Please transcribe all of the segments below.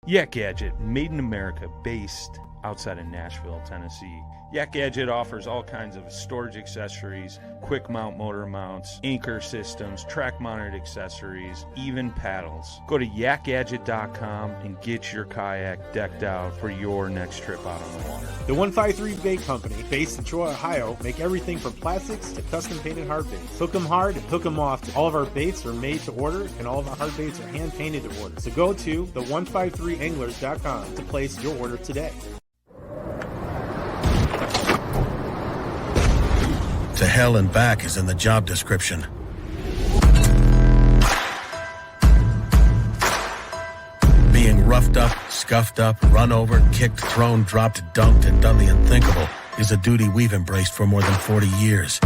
Yak Gadget, made in America, based outside of Nashville, Tennessee. Yak Gadget offers all kinds of storage accessories, quick mount motor mounts, anchor systems, track mounted accessories, even paddles. Go to yakgadget.com and get your kayak decked out for your next trip out on the water. The 153 Bait Company, based in Troy, Ohio, make everything from plastics to custom painted hard baits. Hook 'em hard and hook 'em off. All of our baits are made to order, and all of our hard baits are hand painted to order. So go to the153anglers.com to place your order today. To hell and back is in the job description. Being roughed up, scuffed up, run over, kicked, thrown, dropped, dunked, and done the unthinkable is a duty we've embraced for more than 40 years.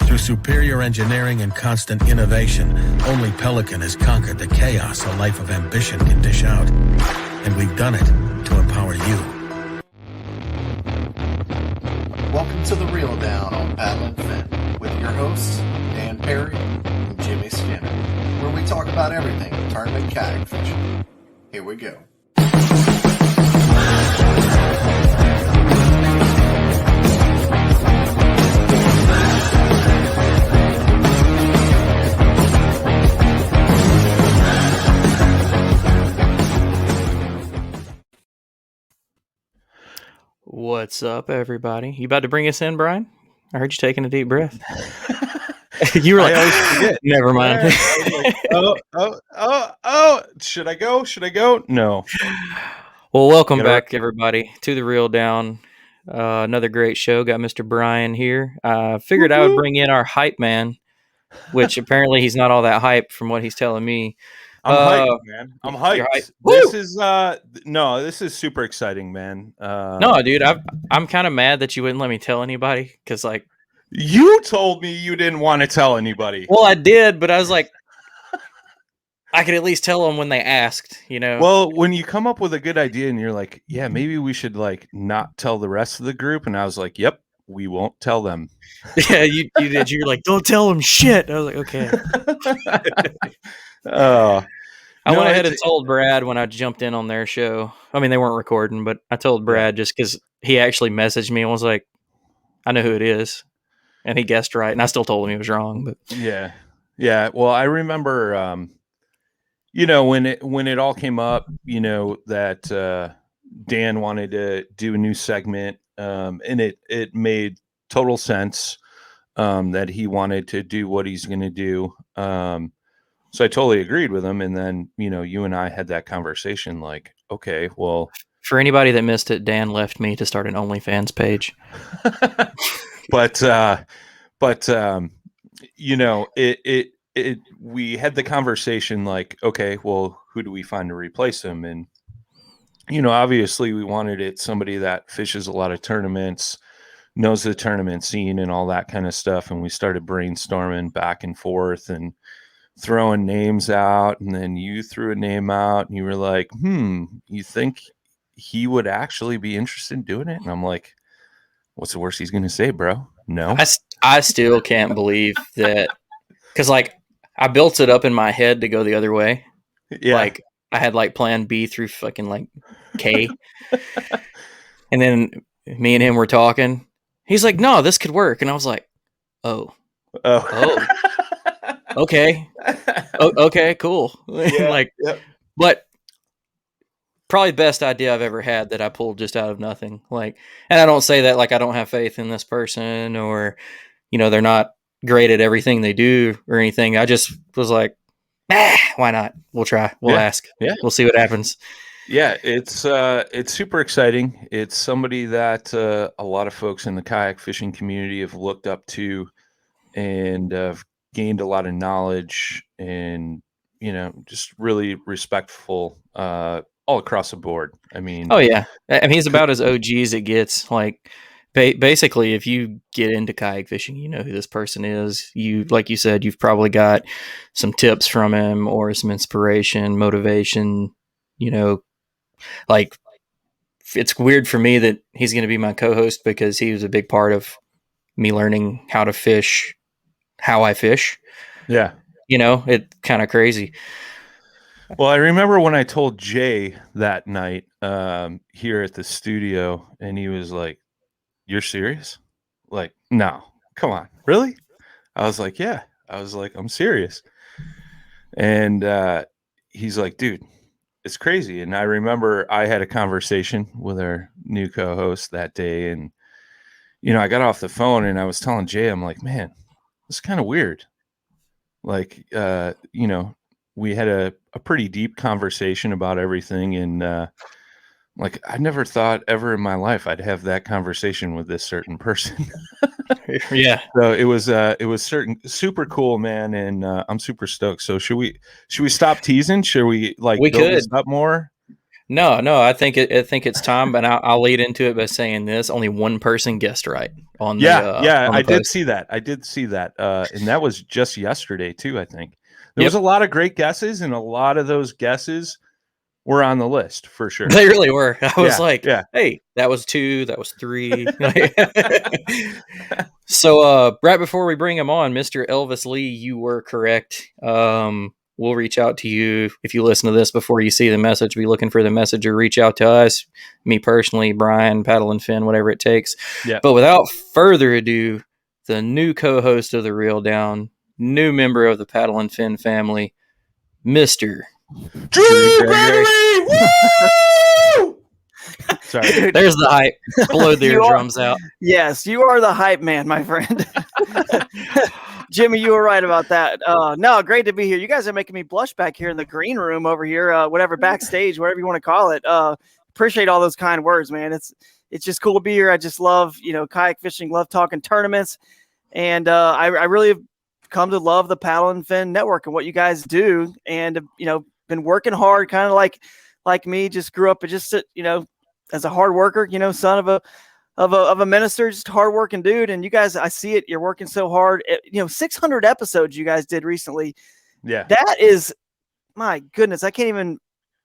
Through superior engineering and constant innovation, only Pelican has conquered the chaos a life of ambition can dish out. And we've done it to empower you. Welcome to The Reel Down on Paddle and Fin with your hosts, Dan Perry and Jimmy Skinner, where we talk about everything tournament kayak fishing. Here we go. What's up, everybody? You about to bring us in, Brian? I heard you taking a deep breath. You were like, I always forget. Never mind. Oh, should I go? No. Well, welcome back, everybody, to The Reel Down. Another great show. Got Mr. Brian here. Figured I would bring in our hype man, which apparently he's not all that hype from what he's telling me. I'm hyped, man. I'm hyped. This is super exciting, man. No, dude, I'm kind of mad that you wouldn't let me tell anybody because, like, you told me you didn't want to tell anybody. Well, I did, but I was like, I could at least tell them when they asked, you know. Well, when you come up with a good idea and you're like, yeah, maybe we should like not tell the rest of the group, and I was like, yep, we won't tell them. Yeah, you did. You're like, don't tell them shit. I was like, okay. I went ahead and told Brad when I jumped in on their show. I mean, they weren't recording, but I told Brad just because he actually messaged me and was like, I know who it is. And he guessed right. And I still told him he was wrong. But yeah. Well, I remember, when it all came up, that Dan wanted to do a new segment, and it made total sense that he wanted to do what he's going to do. So I totally agreed with him. And then, you and I had that conversation like, okay, well. For anybody that missed it, Dan left me to start an OnlyFans page. But we had the conversation like, okay, well, who do we find to replace him? And, obviously we wanted it somebody that fishes a lot of tournaments, knows the tournament scene and all that kind of stuff. And we started brainstorming back and forth and throwing names out, and then you threw a name out and you were like, you think he would actually be interested in doing it? And I'm like, what's the worst he's going to say, bro? No. I still can't believe that, because like I built it up in my head to go the other way. Yeah. Like I had like plan B through fucking like K. And then me and him were talking. He's like, no, this could work. And I was like, oh. Okay. Okay, cool. Yeah, But probably the best idea I've ever had that I pulled just out of nothing. Like, and I don't say that like I don't have faith in this person or, they're not great at everything they do or anything. I just was like, why not? We'll try. We'll ask. Yeah. We'll see what happens. Yeah, it's super exciting. It's somebody that a lot of folks in the kayak fishing community have looked up to and have gained a lot of knowledge and, just really respectful all across the board. I mean, oh yeah. I mean, he's about as OG as it gets. Like basically if you get into kayak fishing, you know who this person is. You, like you said, you've probably got some tips from him or some inspiration, motivation, like it's weird for me that he's going to be my co-host because he was a big part of me learning how to fish, how I fish. Yeah. It's kind of crazy. Well, I remember when I told Jay that night here at the studio, and he was like, "You're serious?" Like, no, come on, really? I was like, "Yeah." I was like, "I'm serious." And he's like, "Dude, it's crazy." And I remember I had a conversation with our new co-host that day, and I got off the phone and I was telling Jay, I'm like, "Man, it's kind of weird." Like, we had a pretty deep conversation about everything, and like, I never thought ever in my life I'd have that conversation with this certain person. Yeah. So it was super cool, man, and I'm super stoked. So should we stop teasing? Should we We build could. this up more? No, I think it's time, but I'll lead into it by saying this: only one person guessed right on the Yeah, on I the did post. see that. And that was just yesterday too. I think there Yep. was a lot of great guesses, and a lot of those guesses were on the list for sure. They really were. I was like, yeah. hey, that was 2, that was 3. So right before we bring him on, Mr. Elvis Lee, you were correct. We'll reach out to you if you listen to this before you see the message. Be looking for the message or reach out to us, me personally, Brian, Paddle and Fin, whatever it takes. Yeah. But without further ado, the new co-host of the Reel Down, new member of the Paddle and Fin family, Mr. Drew Gregory! Woo! Sorry. There's the hype. Blow the eardrums out. Yes, you are the hype man, my friend. Jimmy, you were right about that. No, great to be here. You guys are making me blush back here in the green room over here, whatever, backstage, whatever you want to call it. Appreciate all those kind words, man. It's just cool to be here. I just love, kayak fishing, love talking tournaments. And I really have come to love the Paddle and Fin Network and what you guys do. And, been working hard, kind of like me, just grew up just, as a hard worker, son of a minister, just hardworking dude. And you guys, I see it. You're working so hard. 600 episodes you guys did recently. Yeah. That is, my goodness, I can't even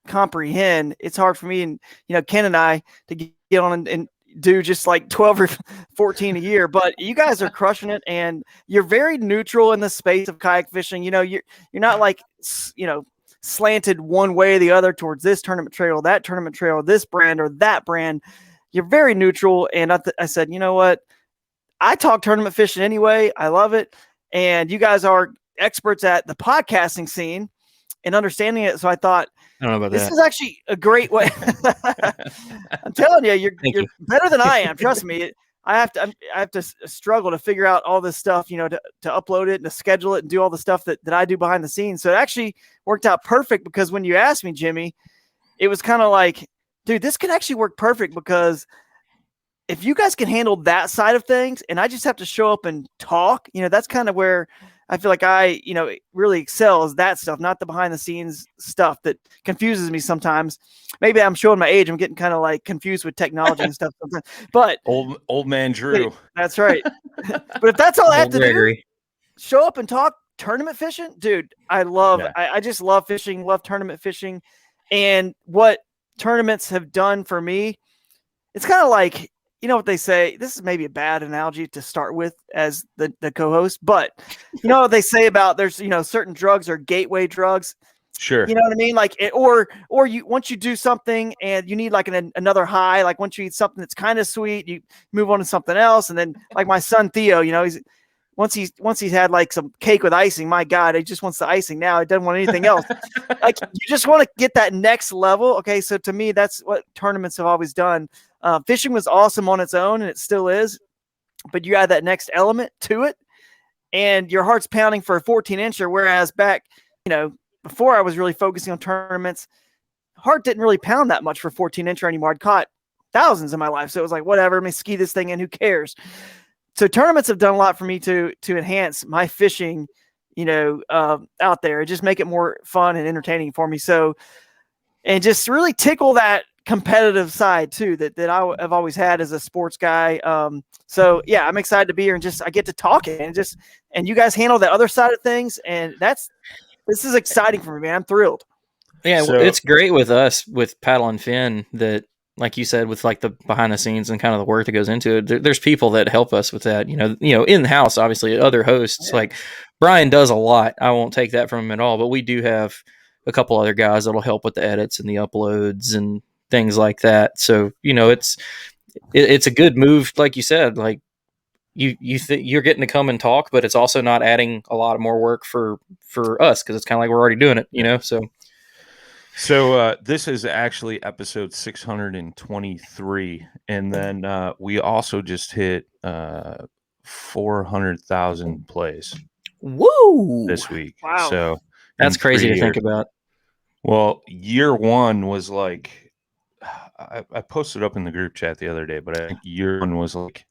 comprehend. It's hard for me and, Ken and I to get on and do just like 12 or 14 a year, but you guys are crushing it. And you're very neutral in the space of kayak fishing. You're not like, slanted one way or the other towards this tournament trail, that tournament trail, this brand or that brand. You're very neutral. And I said, you know what? I talk tournament fishing anyway. I love it. And you guys are experts at the podcasting scene and understanding it. So I thought, I don't know about this that. is actually a great way. I'm telling you, you're better than I am. Trust me. I have to struggle to figure out all this stuff, to upload it and to schedule it and do all the stuff that I do behind the scenes. So it actually worked out perfect because when you asked me, Jimmy, it was kind of like, dude, this could actually work perfect because if you guys can handle that side of things and I just have to show up and talk, that's kind of where I feel like I, really excel is that stuff, not the behind the scenes stuff that confuses me sometimes. Maybe I'm showing my age. I'm getting kind of like confused with technology and stuff sometimes. But old man Drew. That's right. But if that's all I have to Gregory. do, show up and talk tournament fishing, dude. I just love fishing, love tournament fishing. And what tournaments have done for me, it's kind of like, what they say, this is maybe a bad analogy to start with as the co-host, but what they say about there's, certain drugs are gateway drugs. Sure. You know what I mean? Like, or you, once you do something and you need like another high, like once you eat something that's kind of sweet, you move on to something else. And then like my son, Theo, once he's had like some cake with icing, my God, he just wants the icing now. He doesn't want anything else. Like you just want to get that next level. Okay. So to me, that's what tournaments have always done. Fishing was awesome on its own and it still is, but you add that next element to it and your heart's pounding for a 14-incher. Whereas back, before I was really focusing on tournaments, heart didn't really pound that much for 14-incher anymore. I'd caught thousands in my life. So it was like, whatever, let me ski this thing in, who cares? So tournaments have done a lot for me to enhance my fishing, out there, just make it more fun and entertaining for me. So, and just really tickle that competitive side too, that I have always had as a sports guy. So yeah, I'm excited to be here and I get to talk and you guys handle the other side of things. And this is exciting for me, man. I'm thrilled. Yeah. So, it's great with us with Paddle and Fin that, like you said, with like the behind the scenes and kind of the work that goes into it, there's people that help us with that, in the house, obviously other hosts, like Brian does a lot. I won't take that from him at all, but we do have a couple other guys that'll help with the edits and the uploads and things like that. So, it's a good move. Like you said, like you're getting to come and talk, but it's also not adding a lot of more work for us, because it's kind of like we're already doing it, So this is actually episode 623, and then we also just hit 400,000 plays Woo! this week. Wow. So That's in crazy 3 to think years. about. Well, year one was like, I posted up in the group chat the other day, but I think year one was like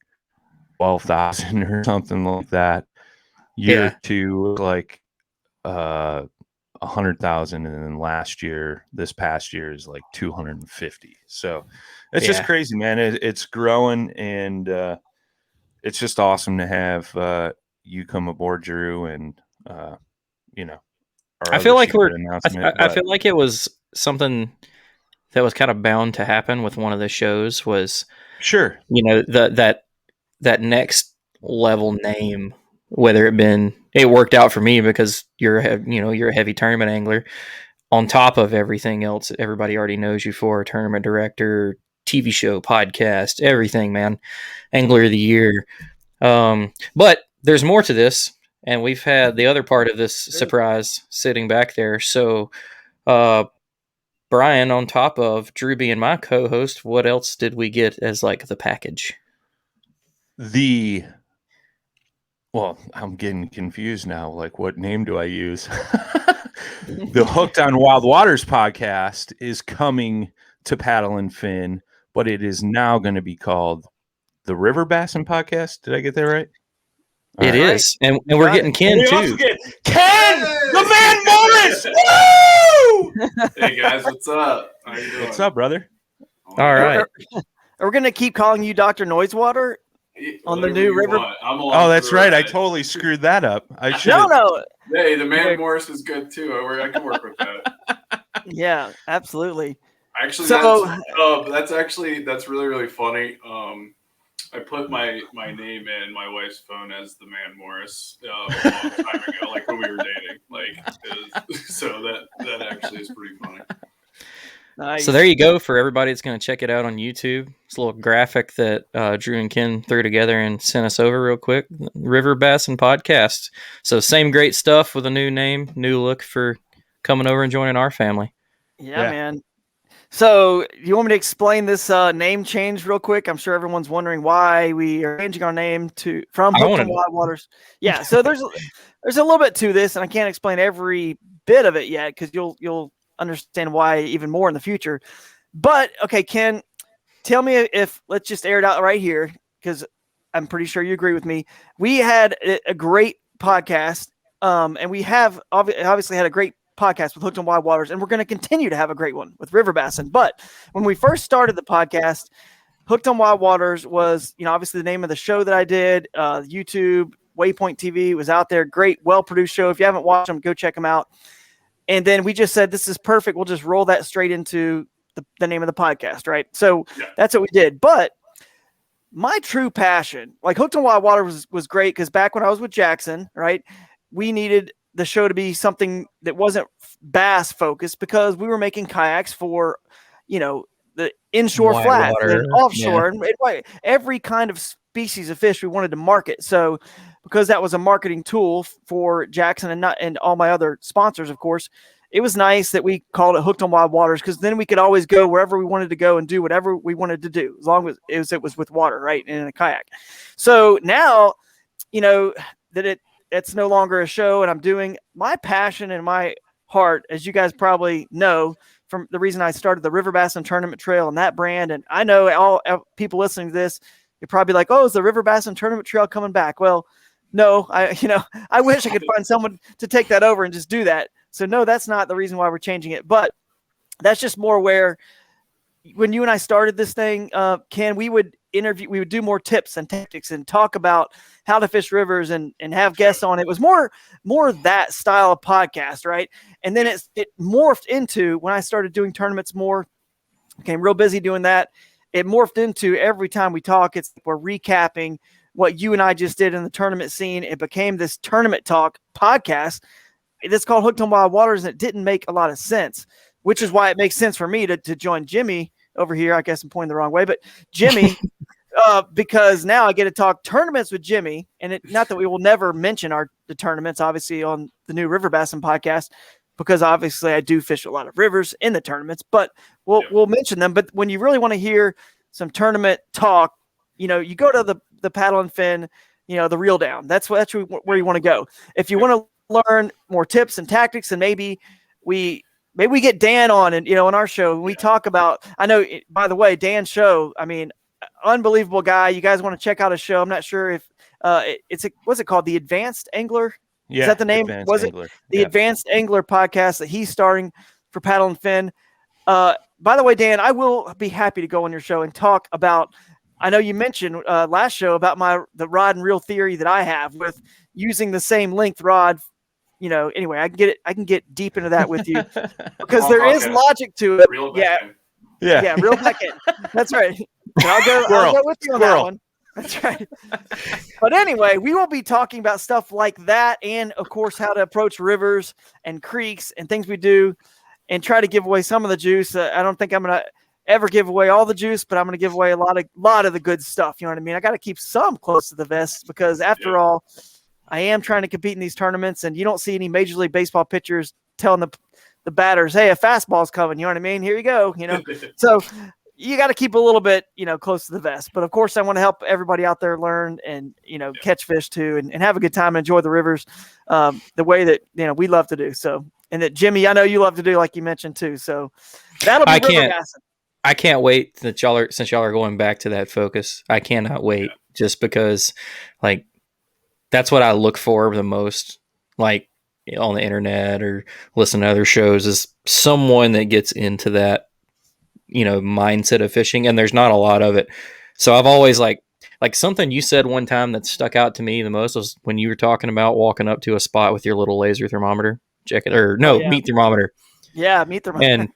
12,000 or something like that. Year two was like 100,000, and then this past year is like 250. So it's just crazy, man. It's growing, and it's just awesome to have you come aboard, Drew, and I feel like I feel like it was something that was kind of bound to happen with one of the shows. Was sure, that next level name, whether it worked out for me because you're a heavy tournament angler, on top of everything else everybody already knows you for: tournament director, TV show, podcast, everything, man. Angler of the year. But there's more to this, and we've had the other part of this surprise sitting back there. So, Brian, on top of Drew being my co-host, what else did we get as like the package? Well, I'm getting confused now. Like, what name do I use? The Hooked on Wild Waters podcast is coming to Paddle and Fin, but it is now going to be called the River Bassin Podcast. Did I get that right? It is. And we're getting Ken too. Ken, the Man Morris! Woo! Hey guys, what's up? How you doing? What's up, brother? All right. Are we going to keep calling you Dr. Noisewater on the new River? Oh, that's right. I totally screwed that up. I should. No. Hey, the Man Morris is good too. I can work with that. Yeah, absolutely. Actually, So- that's really, really funny. I put my name in my wife's phone as the Man Morris a long time ago, like when we were dating. So that actually is pretty funny. Nice. So there you go for everybody that's going to check it out on YouTube. It's a little graphic that Drew and Ken threw together and sent us over real quick. River Bassin Podcast. So same great stuff with a new name, new look for coming over and joining our family. Yeah, man. So you want me to explain this name change real quick? I'm sure everyone's wondering why we are changing our name from Hooked on Wild Waters. Yeah, so there's a little bit to this, and I can't explain every bit of it yet because you'll understand why even more in the future. But okay, Ken, tell me if let's just air it out right here, because I'm pretty sure you agree with me. We had a great podcast, and we have obviously had a great podcast with Hooked on Wild Waters, and we're going to continue to have a great one with River Bassin. But when we first started the podcast, Hooked on Wild Waters was, obviously the name of the show that I did. YouTube, Waypoint TV was out there. Great, well-produced show. If you haven't watched them, go check them out. And then we just said, this is perfect. We'll just roll that straight into the name of the podcast, right? So that's what we did. But my true passion, like Hooked on Wild Waters was great because back when I was with Jackson, right, we needed the show to be something that wasn't bass focused because we were making kayaks for, the inshore flats and offshore and every kind of species of fish we wanted to market. So because that was a marketing tool for Jackson and all my other sponsors, of course, it was nice that we called it Hooked on Wild Waters because then we could always go wherever we wanted to go and do whatever we wanted to do as long as it was with water, right, and in a kayak. So now, that it's no longer a show and I'm doing my passion and my heart, as you guys probably know, from the reason I started the River Bassin Tournament Trail and that brand. And I know all people listening to this, you're probably like, oh, is the River Bassin Tournament Trail coming back? Well, no, I wish I could find someone to take that over and just do that. So no, that's not the reason why we're changing it, but that's just more where when you and I started this thing, Ken, we would do more tips and tactics and talk about how to fish rivers and have guests on. It was more that style of podcast, right? And then it morphed into, when I started doing tournaments more, became real busy doing that. It morphed into every time we talk, we're recapping what you and I just did in the tournament scene. It became this tournament talk podcast. it's called Hooked on Wild Waters, and it didn't make a lot of sense, which is why it makes sense for me to join Jimmy over here. I guess I'm pointing the wrong way, but Jimmy, because now I get to talk tournaments with Jimmy, and not that we will never mention the tournaments, obviously, on the new River Bassin podcast, because obviously I do fish a lot of rivers in the tournaments, but we'll mention them. But when you really want to hear some tournament talk, you go to the Paddle and Fin, the Reel Down. That's where you want to go. If you want to learn more tips and tactics, and maybe we get Dan on, and on our show, and we talk about, I know, by the way, Dan's show, I mean, unbelievable guy. You guys want to check out his show. I'm not sure if what's it called? The Advanced Angler. Yeah, is that the name? Was Angler. It the Advanced Angler podcast that he's starting for Paddle and Fin? By the way, Dan, I will be happy to go on your show and talk about. I know you mentioned last show about the rod and reel theory that I have with using the same length rod. Anyway, I can get deep into that with you because there is logic to it. Reel yeah, reel back in. That's right. I'll go with you on that one. That's right. But anyway, we will be talking about stuff like that, and of course, how to approach rivers and creeks and things we do, and try to give away some of the juice. I don't think I'm going to ever give away all the juice, but I'm going to give away a lot of the good stuff. You know what I mean? I got to keep some close to the vest because after all, I am trying to compete in these tournaments, and you don't see any Major League Baseball pitchers telling the batters, "Hey, a fastball's coming." You know what I mean? Here you go. So you got to keep a little bit, close to the vest. But of course, I want to help everybody out there learn and catch fish too, and have a good time and enjoy the rivers the way that we love to do. So, and that Jimmy, I know you love to do, like you mentioned too. So that'll be River Bassin. I can't wait that since y'all are going back to that focus. I cannot wait just because, like, that's what I look for the most, like on the internet or listen to other shows, is someone that gets into that, mindset of fishing. And there's not a lot of it. So I've always like something you said one time that stuck out to me the most was when you were talking about walking up to a spot with your little laser thermometer, meat thermometer. Yeah, meat thermometer. And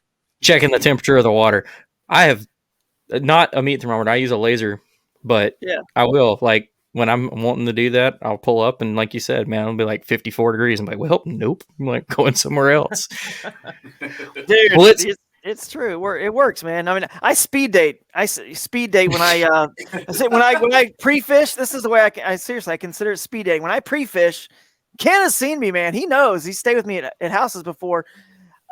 checking the temperature of the water. I have not a meat thermometer. I use a laser, but I will, like, when I'm wanting to do that, I'll pull up and, like you said, man, it'll be like 54 degrees. I'm like, well, nope. I'm like going somewhere else. Dude, well, it's true. It works, man. I mean, I speed date. I speed date when when I pre-fish. This is the way I seriously, I consider it speed dating. When I pre-fish, Ken has seen me, man. He knows. He stayed with me at houses before.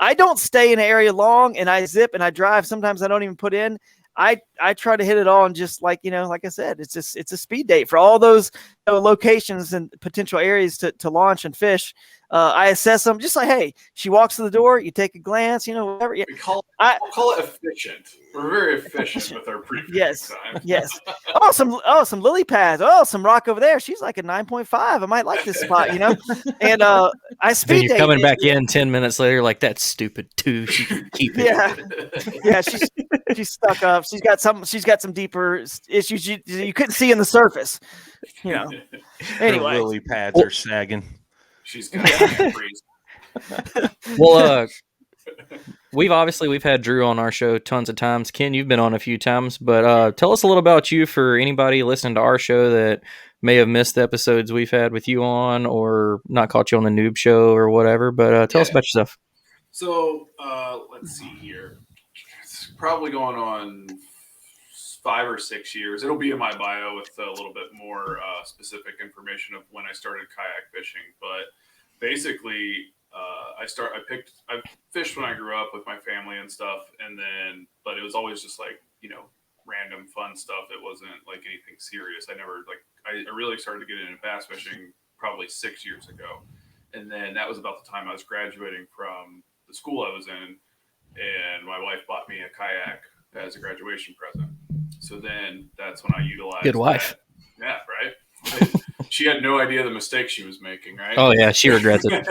I don't stay in an area long, and I zip and I drive. Sometimes I don't even put in. I try to hit it all, and just like I said, it's a speed date for all those locations and potential areas to launch and fish. I assess them just like, hey, she walks to the door, you take a glance, whatever. We'll call it efficient. We're very efficient with our pre-fish time. Yes. Some lily pads. Oh, some rock over there. She's like a 9.5. I might like this spot, And I speed date. Then you're coming back in 10 minutes later, like, that's stupid too. She can keep it. Yeah. She's stuck up. She's got some deeper issues you couldn't see in the surface. Anyway, her lily pads are sagging. She's got freeze. Well, we've had Drew on our show tons of times. Ken, you've been on a few times, but tell us a little about you for anybody listening to our show that may have missed the episodes we've had with you on, or not caught you on the noob show or whatever. But tell us about yourself. So let's see here. It's probably going on 5 or 6 years. It'll be in my bio with a little bit more specific information of when I started kayak fishing. But basically, I fished when I grew up with my family and stuff, but it was always just like, random fun stuff. It wasn't like anything serious. I really started to get into bass fishing probably 6 years ago. And then that was about the time I was graduating from the school I was in, and my wife bought me a kayak as a graduation present. So then that's when I utilized Good wife. That. Yeah, right? She had no idea the mistake she was making, right? Oh yeah, she regrets it.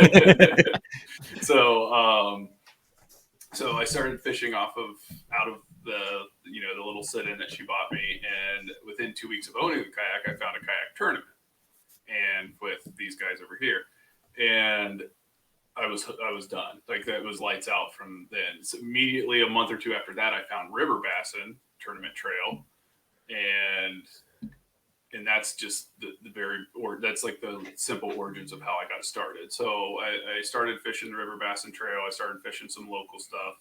So I started fishing out of the little sit-in that she bought me, and within 2 weeks of owning the kayak, I found a kayak tournament, and with these guys over here, and I was done. Like, that was lights out from then. So immediately, a month or two after that, I found River Bassin Tournament Trail, and and that's just that's like the simple origins of how I got started. So I started fishing the river bass and trail. I started fishing some local stuff.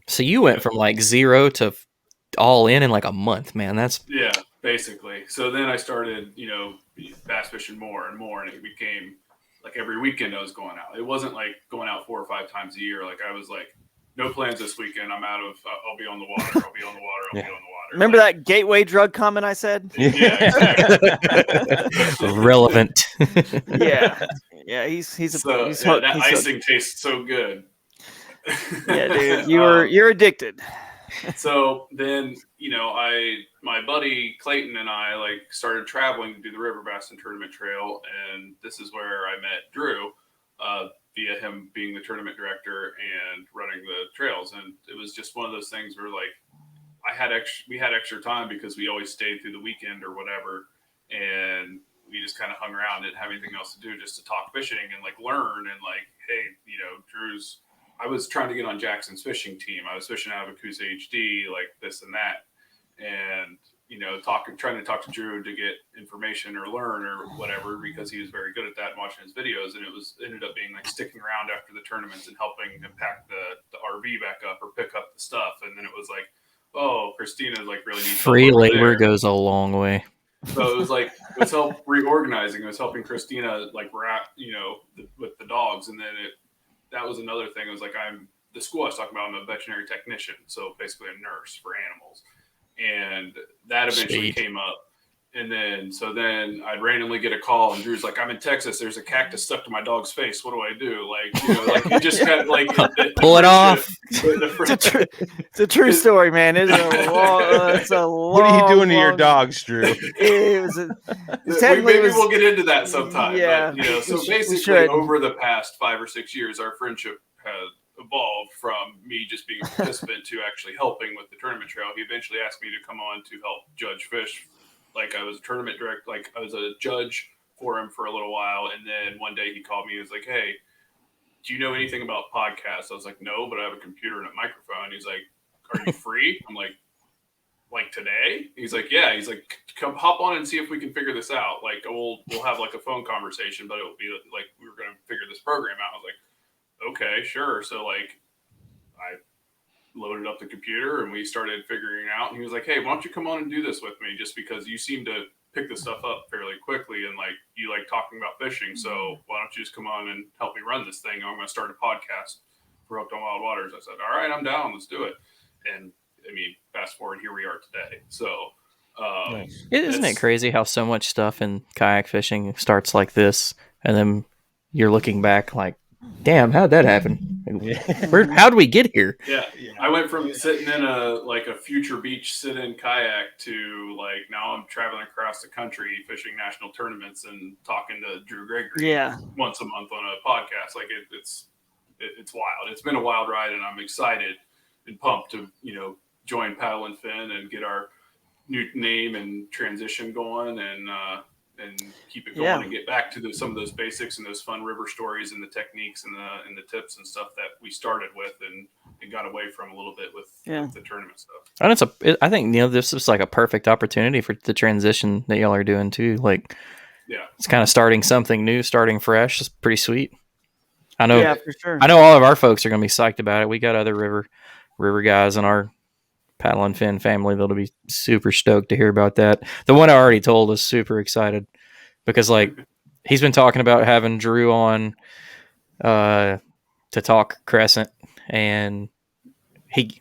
So you went from like 0 to all in like a month, man. That's yeah, basically. So then I started, bass fishing more and more, and it became like every weekend I was going out. It wasn't like going out 4 or 5 times a year. Like I was like, no plans this weekend. I'm out of. I'll be on the water. I'll be on the water. I'll be on the water. Remember that gateway drug comment I said? Yeah, exactly. relevant. Yeah, yeah. He's that icing tastes so good. Yeah, dude, you're addicted. So then, my buddy Clayton and I like started traveling to do the river bass and tournament trail, and this is where I met Drew, via him being the tournament director and running the trails. And it was just one of those things where like we had extra time because we always stayed through the weekend or whatever, and we just kind of hung around, didn't have anything else to do, just to talk fishing and like learn and like, hey, I was trying to get on Jackson's fishing team. I was fishing out of Akusa HD, like this and that. And, trying to talk to Drew to get information or learn or whatever, because he was very good at that and watching his videos. And it ended up being like sticking around after the tournaments and helping him pack the RV back up or pick up the stuff. And then it was like, oh, Christina like really needs free labor goes a long way. So it was help reorganizing. It was helping Christina like wrap, with the dogs. And then that was another thing. It was like, the school I was talking about, I'm a veterinary technician. So basically a nurse for animals. And that eventually came up. And then I'd randomly get a call and Drew's like, I'm in Texas. There's a cactus stuck to my dog's face. What do I do? Like, you just kind of like pull it off. It's a true story, man. It's a long, what are you doing to your dogs, Drew? We'll get into that sometime. Yeah. But, so basically over the past 5 or 6 years, our friendship has evolved from me just being a participant to actually helping with the tournament trail. He eventually asked me to come on to help judge fish. Like I was a tournament director, like I was a judge for him for a little while. And then one day he called me. He was like, hey, do you know anything about podcasts? I was like, no, but I have a computer and a microphone. He's like, are you free? I'm like today? He's like, yeah. He's like, come hop on and see if we can figure this out. Like we'll have like a phone conversation, but it will be like, we were going to figure this program out. I was like, okay, sure. So like I loaded up the computer and we started figuring out, and he was like, hey, why don't you come on and do this with me, just because you seem to pick this stuff up fairly quickly and like you like talking about fishing, so why don't you just come on and help me run this thing? I'm going to start a podcast for Rocktown Wild Waters. I said, all right, I'm down, let's do it. And I mean, fast forward, here we are today. So nice. Isn't it crazy how so much stuff in kayak fishing starts like this, and then you're looking back like, damn, how'd that happen? How'd we get here? Yeah. I went from sitting in a future beach sit-in kayak to like now I'm traveling across the country fishing national tournaments and talking to Drew Gregory once a month on a podcast. Like it's wild. It's been a wild ride, and I'm excited and pumped to join Paddle and Fin and get our new name and transition going and keep it going and get back to some of those basics and those fun river stories and the techniques and the tips and stuff that we started with and got away from a little bit with the tournament stuff. And I think this is like a perfect opportunity for the transition that y'all are doing too. Like, it's kind of starting something new, starting fresh. It's pretty sweet. I know. Yeah, for sure. I know all of our folks are going to be psyched about it. We got other river guys in our Paddle and Fin family that'll be super stoked to hear about that. The one I already told is super excited because like he's been talking about having Drew on to talk Crescent, and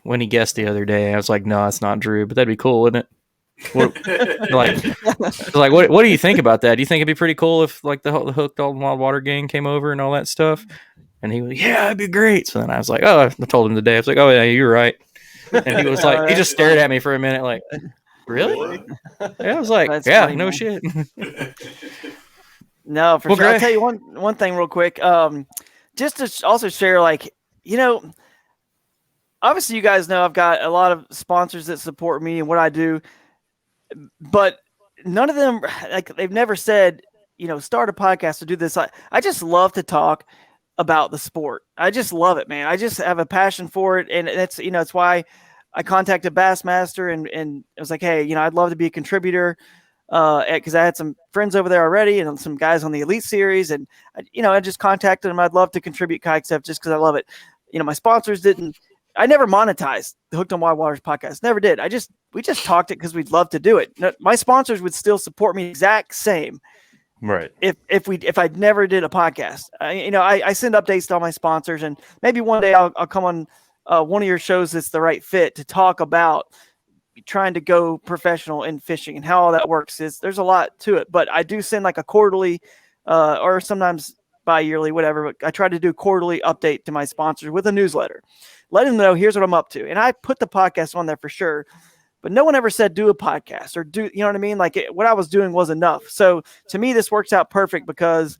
when he guessed the other day, I was like, no, it's not Drew, but that'd be cool, wouldn't it? What do you think about that? Do you think it'd be pretty cool if like the Hooked on Wild Water gang came over and all that stuff? And he was, yeah, it'd be great. So then I was like, I told him today, I was like, oh yeah, you're right. And he was like, he just stared at me for a minute, like, really? Yeah, I was like, that's funny, no man. Shit. No, for sure. I'll tell you one thing real quick. Just to also share, like, obviously you guys know I've got a lot of sponsors that support me and what I do, but none of them, like, they've never said, start a podcast to do this. I just love to talk about the sport. I just love it, man. I just have a passion for it. And that's, it's why I contacted Bassmaster and I was like, hey, I'd love to be a contributor. because I had some friends over there already and some guys on the Elite Series, and I just contacted them. I'd love to contribute kayak stuff just because I love it. My sponsors didn't. I never monetized the Hooked on Wild Waters podcast. Never did. We just talked it because we'd love to do it. My sponsors would still support me exact same. Right. If I never did a podcast, I send updates to all my sponsors, and maybe one day I'll come on one of your shows that's the right fit to talk about trying to go professional in fishing and how all that works. There's a lot to it, but I do send like a quarterly or sometimes bi-yearly, whatever. But I try to do a quarterly update to my sponsors with a newsletter, let them know here's what I'm up to. And I put the podcast on there for sure. But no one ever said do a podcast or do, you know what I mean? Like what I was doing was enough. So to me, this works out perfect because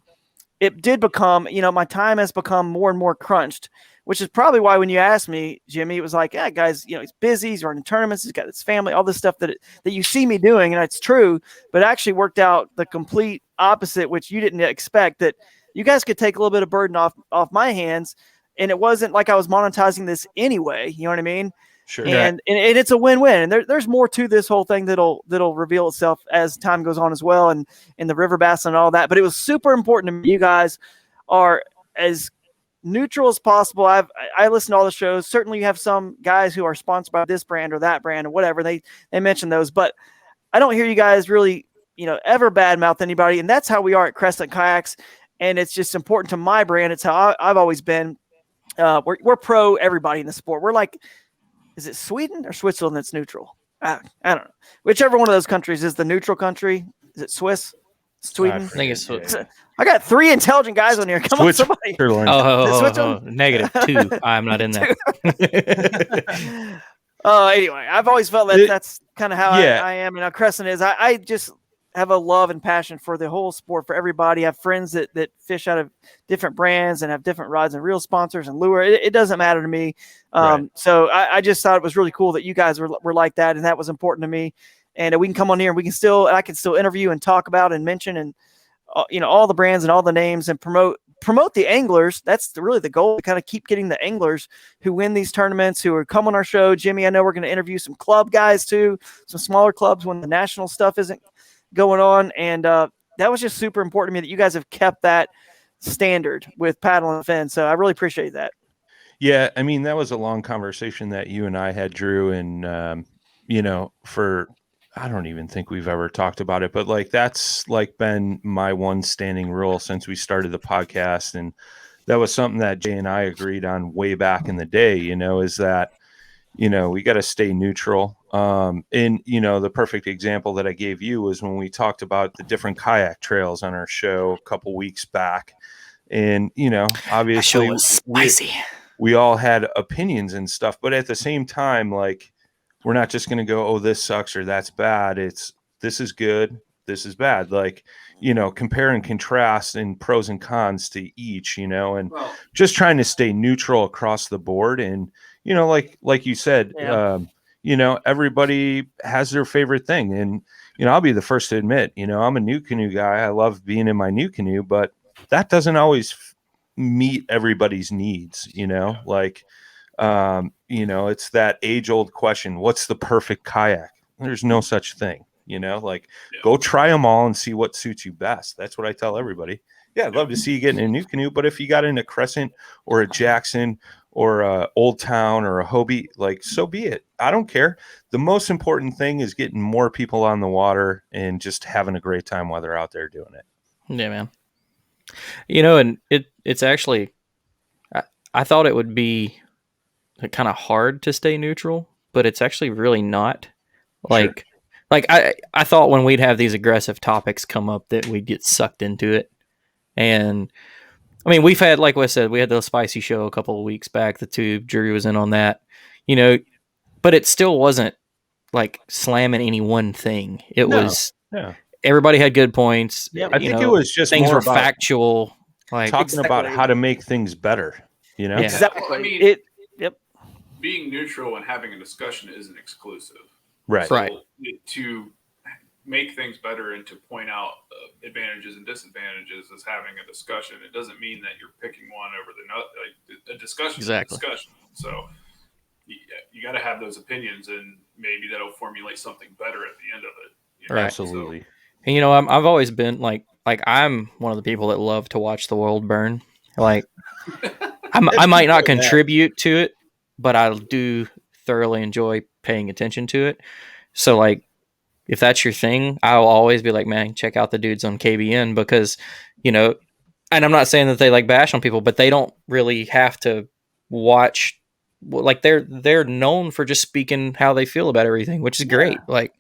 it did become, my time has become more and more crunched, which is probably why when you asked me, Jimmy, it was like, yeah, guys, he's busy, he's running tournaments, he's got his family, all this stuff that you see me doing. And it's true, but it actually worked out the complete opposite, which you didn't expect, that you guys could take a little bit of burden off my hands. And it wasn't like I was monetizing this anyway. You know what I mean? Sure. And it's a win-win. And there's more to this whole thing that'll reveal itself as time goes on as well, and in the river bass and all that. But it was super important to me. You guys are as neutral as possible. I listen to all the shows. Certainly you have some guys who are sponsored by this brand or that brand or whatever. They mention those, but I don't hear you guys really, ever badmouth anybody. And that's how we are at Crescent Kayaks. And it's just important to my brand. It's how I've always been. We're pro everybody in the sport. We're like, is it Sweden or Switzerland that's neutral? I don't know. Whichever one of those countries is the neutral country. Is it Swiss? Sweden? I think it's Swiss. I got 3 intelligent guys on here. Come on, somebody. -2. I'm not in that. Anyway, I've always felt that's kind of how I am. And Crescent is. I just have a love and passion for the whole sport, for everybody. I have friends that fish out of different brands and have different rods and reel sponsors and lure. It doesn't matter to me. Right. So I just thought it was really cool that you guys were like that. And that was important to me. And we can come on here and I can still interview and talk about and mention and, all the brands and all the names and promote the anglers. That's really the goal, to kind of keep getting the anglers who win these tournaments, who are come on our show. Jimmy, I know we're going to interview some club guys too, some smaller clubs when the national stuff isn't going on. And that was just super important to me that you guys have kept that standard with Paddle and Fin. So I really appreciate that. Yeah. I mean, that was a long conversation that you and I had, Drew, and, I don't even think we've ever talked about it, but that's been my one standing rule since we started the podcast. And that was something that Jay and I agreed on way back in the day, is that, we got to stay neutral. And, the perfect example that I gave you was when we talked about the different kayak trails on our show a couple weeks back. And, obviously was spicy. We all had opinions and stuff, but at the same time, we're not just going to go, oh, this sucks or that's bad. It's, this is good, this is bad. Compare and contrast and pros and cons to each, and just trying to stay neutral across the board. And, like you said, everybody has their favorite thing. And, I'll be the first to admit, I'm a new canoe guy. I love being in my new canoe, but that doesn't always meet everybody's needs, it's that age-old question, what's the perfect kayak? There's no such thing, go try them all and see what suits you best. That's what I tell everybody. Yeah, I'd love to see you get in a new canoe, but if you got in a Crescent or a Jackson or a Old Town or a Hobie, so be it. I don't care. The most important thing is getting more people on the water and just having a great time while they're out there doing it. Yeah, man. And it's actually, I thought it would be kind of hard to stay neutral, but it's actually really not. Sure. I thought when we'd have these aggressive topics come up that we'd get sucked into it. And I mean, we've had, like I said, we had the spicy show a couple of weeks back. The tube jury was in on that, but it still wasn't slamming any one thing. It was, everybody had good points. Yeah, I think it was just things more were about factual, talking about how to make things better. Yeah. Exactly. Well, I mean, Yep. being neutral and having a discussion isn't exclusive. Right. So Right. To make things better and to point out advantages and disadvantages as having a discussion, it doesn't mean that you're picking one over the other. A discussion Exactly. is a discussion. So you got to have those opinions, and maybe that'll formulate something better at the end of it. Right. Absolutely. And I've always been like I'm one of the people that love to watch the world burn. Like I might not contribute to it, but I do thoroughly enjoy paying attention to it. So like if that's your thing, I'll always be like, man, check out the dudes on KBN because, and I'm not saying that they like bash on people, but they don't really have to watch. Like they're known for just speaking how they feel about everything, which is great. Like,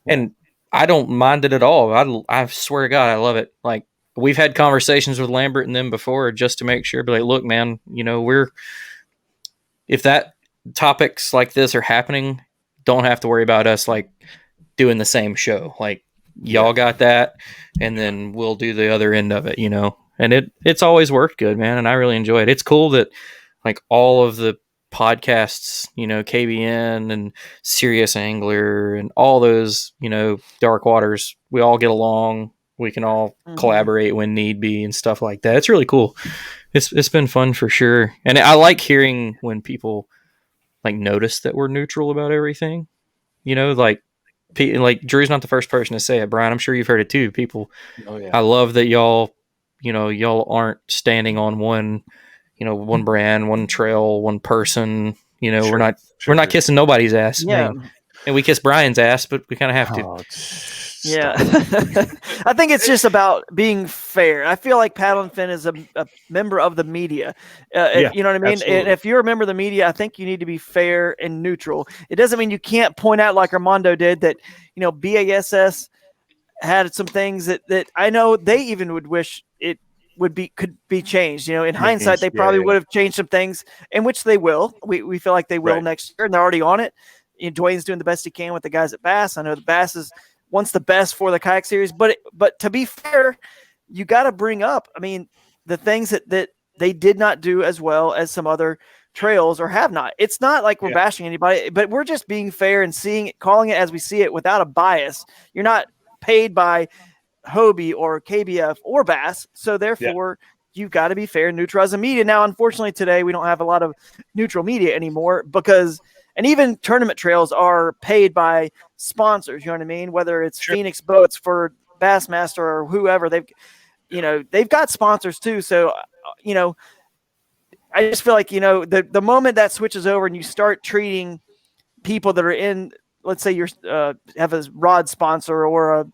and I don't mind it at all. I swear to God, I love it. Like we've had conversations with Lambert and them before just to make sure, be like, look, man, if that topics like this are happening, don't have to worry about us like doing the same show. Like y'all got that, and then we'll do the other end of it, And it's always worked good, man, and I really enjoy it. It's cool that like all of the podcasts, KBN and Serious Angler and all those, Dark Waters, we all get along. We can all collaborate when need be and stuff like that. It's really cool. It's been fun for sure. And I like hearing when people like notice that we're neutral about everything, like Drew's not the first person to say it. Brian, I'm sure you've heard it too. People, I love that y'all aren't standing on one brand, one trail, one person. We're not kissing nobody's ass. Yeah. And we kiss Brian's ass, but we kind of have to. Yeah. I think it's just about being fair. I feel like Paddle and Fin is a member of the media. You know what I mean? Absolutely. And if you're a member of the media, I think you need to be fair and neutral. It doesn't mean you can't point out like Armando did that, BASS had some things that I know they even would wish it could be changed. In hindsight, they probably would have changed some things, in which they will. We feel like they will next year, and they're already on it. Dwayne's doing the best he can with the guys at Bass. I know the Bass wants the best for the kayak series, but to be fair, you got to bring up, the things that they did not do as well as some other trails or have not. It's not like we're bashing anybody, but we're just being fair and calling it as we see it without a bias. You're not paid by Hobie or KBF or Bass, so therefore you've got to be fair and neutral as a media. Now, unfortunately, today we don't have a lot of neutral media anymore and even tournament trails are paid by sponsors. You know what I mean? Whether it's Phoenix Boats for Bassmaster or whoever, they've got sponsors too. So, I just feel like, the moment that switches over and you start treating people that are in, let's say you have a rod sponsor or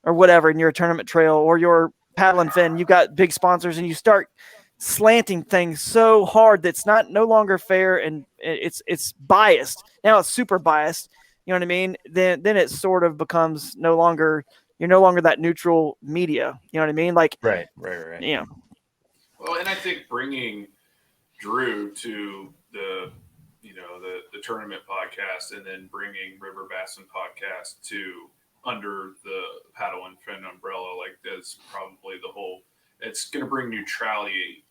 whatever, and you're a tournament trail or you're Paddle and Fin, you've got big sponsors, and you start slanting things so hard that's no longer fair, and it's biased. Now it's super biased. You know what I mean? Then it sort of becomes you're no longer that neutral media. You know what I mean? Like right. Yeah. Well, and I think bringing Drew to the tournament podcast, and then bringing River Bassin podcast to under the Paddle and Fin umbrella, like that's probably the whole. It's going to bring neutrality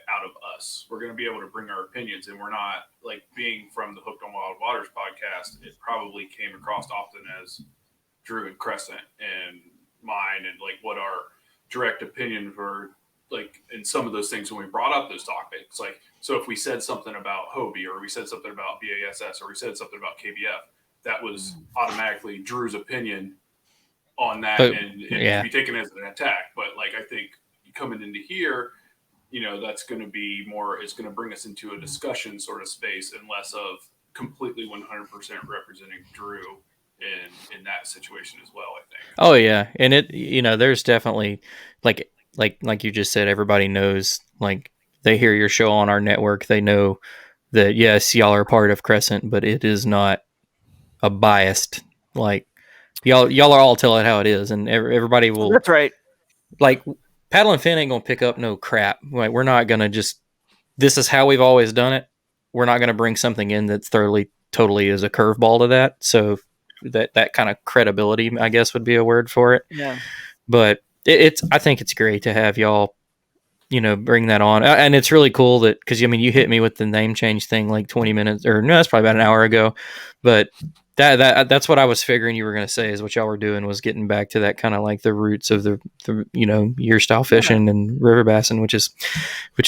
out of us. We're going to be able to bring our opinions, and we're not like being from the Hooked on Wild Waters podcast. It probably came across often as Drew and Crescent and mine, and like what our direct opinions were like in some of those things when we brought up those topics. Like, so if we said something about Hobie, or we said something about BASS, or we said something about KBF, that was automatically Drew's opinion on that, and it could be taken as an attack. But like, I think coming into here, that's going to be more, it's going to bring us into a discussion sort of space, and less of completely 100% representing Drew in that situation as well, I think. Oh yeah. And it, there's definitely like you just said, everybody knows, like they hear your show on our network. They know that, yes, y'all are part of Crescent, but it is not a biased, like y'all are all tell it how it is. And everybody will, that's right. Like Paddle and Fin ain't going to pick up no crap. Like we're not going to just, this is how we've always done it. We're not going to bring something in that totally is a curveball to that. So that kind of credibility, I guess, would be a word for it. Yeah. But I think it's great to have y'all, bring that on. And it's really cool that, because, you hit me with the name change thing like 20 minutes, or no, that's probably about an hour ago. But that's what I was figuring you were going to say, is what y'all were doing was getting back to that kind of like the roots of the year style fishing and river bassing, which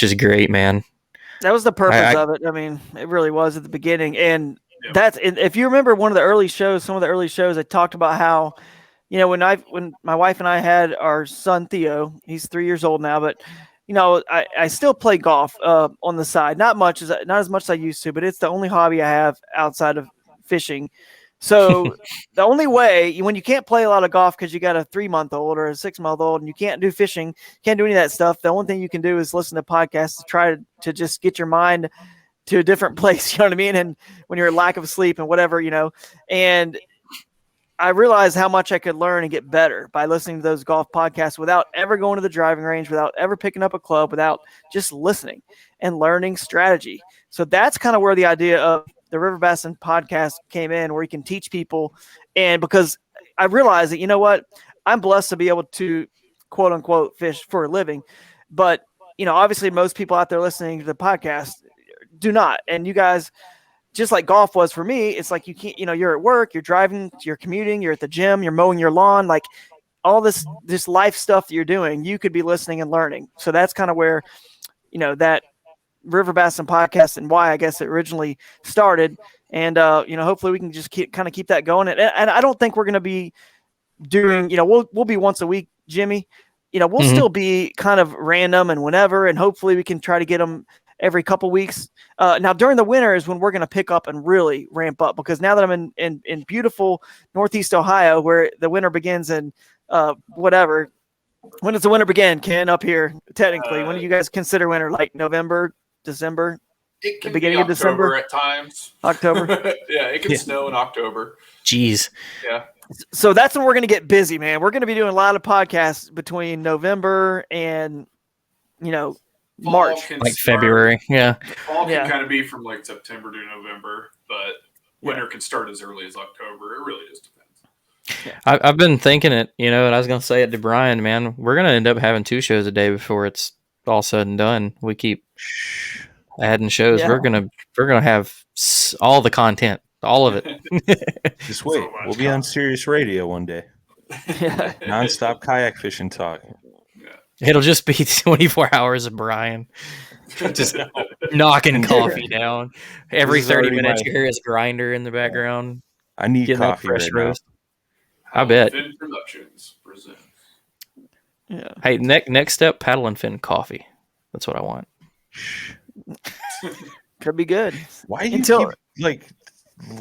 is great, man. That was the purpose of it. It really was at the beginning. And if you remember some of the early shows, I talked about how when my wife and I had our son Theo, he's 3 years old now, but I still play golf on the side. Not as much as I used to, but it's the only hobby I have outside of fishing. So the only way when you can't play a lot of golf because you got a 3-month-old or a 6-month-old and you can't do fishing, can't do any of that stuff. The only thing you can do is listen to podcasts to try to just get your mind to a different place. You know what I mean? And when you're in lack of sleep and whatever, and I realized how much I could learn and get better by listening to those golf podcasts without ever going to the driving range, without ever picking up a club, without just listening and learning strategy. So that's kind of where the idea of the River Bassin podcast came in, where you can teach people. And because I realized that, I'm blessed to be able to quote unquote fish for a living, but obviously most people out there listening to the podcast do not. And you guys, just like golf was for me, it's like you can't, you're at work, you're driving, you're commuting, you're at the gym, you're mowing your lawn, like all this life stuff that you're doing, you could be listening and learning. So that's kind of where, that River Bassin podcast and why I guess it originally started. And, hopefully we can just keep that going. And I don't think we're going to be doing, we'll be once a week, Jimmy, we'll still be kind of random and whenever, and hopefully we can try to get them every couple weeks. Now during the winter is when we're going to pick up and really ramp up, because now that I'm in beautiful Northeast Ohio, where the winter begins in whatever. When does the winter begin, Ken, up here? Technically, when do you guys consider winter? Like November, December? It can The beginning be of December? at times. October? Yeah, it can snow in October. Jeez. Yeah. So that's when we're going to get busy, man. We're going to be doing a lot of podcasts between November and, March. Like February. Yeah. Fall can kind of be from like September to November, but winter can start as early as October. It really just depends. I've been thinking it, and I was going to say it to Brian, man, we're going to end up having 2 shows a day before it's all said and done. We keep adding shows. Yeah. We're going to have all the content, all of it. Just wait. We'll be on Sirius Radio one day. Yeah. Nonstop kayak fishing talk. It'll just be 24 hours of Brian just knocking coffee down. Every 30 minutes you hear his grinder in the background. I need coffee fresh right roast. I bet. Fin Productions presents. Yeah. Hey, next step, Paddle and Fin coffee. That's what I want. Could be good. Why do you keep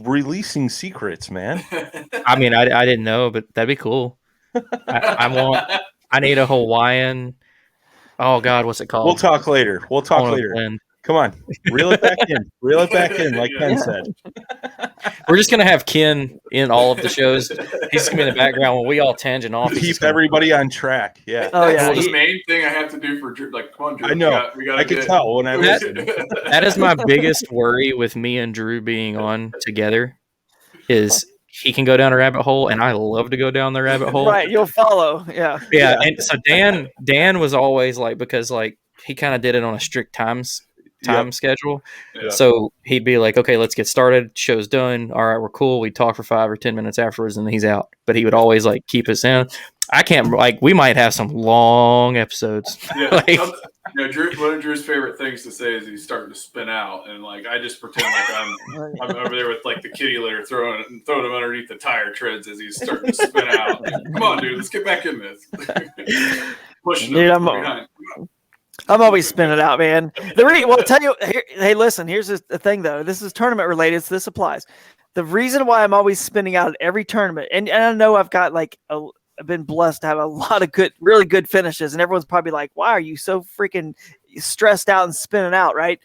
releasing secrets, man? I mean, I didn't know, but that'd be cool. I need a Hawaiian. Oh God, what's it called? We'll talk later. Come on, reel it back in. Reel it back in, like Ken said. We're just gonna have Ken in all of the shows. He's gonna be in the background when we all tangent off. Keep everybody on track. Yeah. Oh yeah. That's the main thing I have to do for Drew. Like, come on, Drew. I know. I can tell when I listen. That is my biggest worry with me and Drew being on together. Is he can go down a rabbit hole, and I love to go down the rabbit hole. Right, you'll follow. Yeah. Yeah, and so Dan was always like, because like he kind of did it on a strict time schedule. Yeah. So he'd be like, okay, let's get started. Show's done. All right, we're cool. We'd talk for 5 or 10 minutes afterwards, and then he's out. But he would always like keep us in. I can't we might have some long episodes. Yeah. Drew, one of Drew's favorite things to say is he's starting to spin out, and like I just pretend like I'm over there with like the kitty litter throwing him underneath the tire treads as he's starting to spin out. Come on, dude, let's get back in this. Pushing him behind. I'm always spinning out, man. I'll tell you. Hey, listen. Here's the thing, though. This is tournament related, so this applies. The reason why I'm always spinning out at every tournament, and I know I've got I've been blessed to have a lot of really good finishes, and everyone's probably like, "Why are you so freaking stressed out and spinning out?" Right?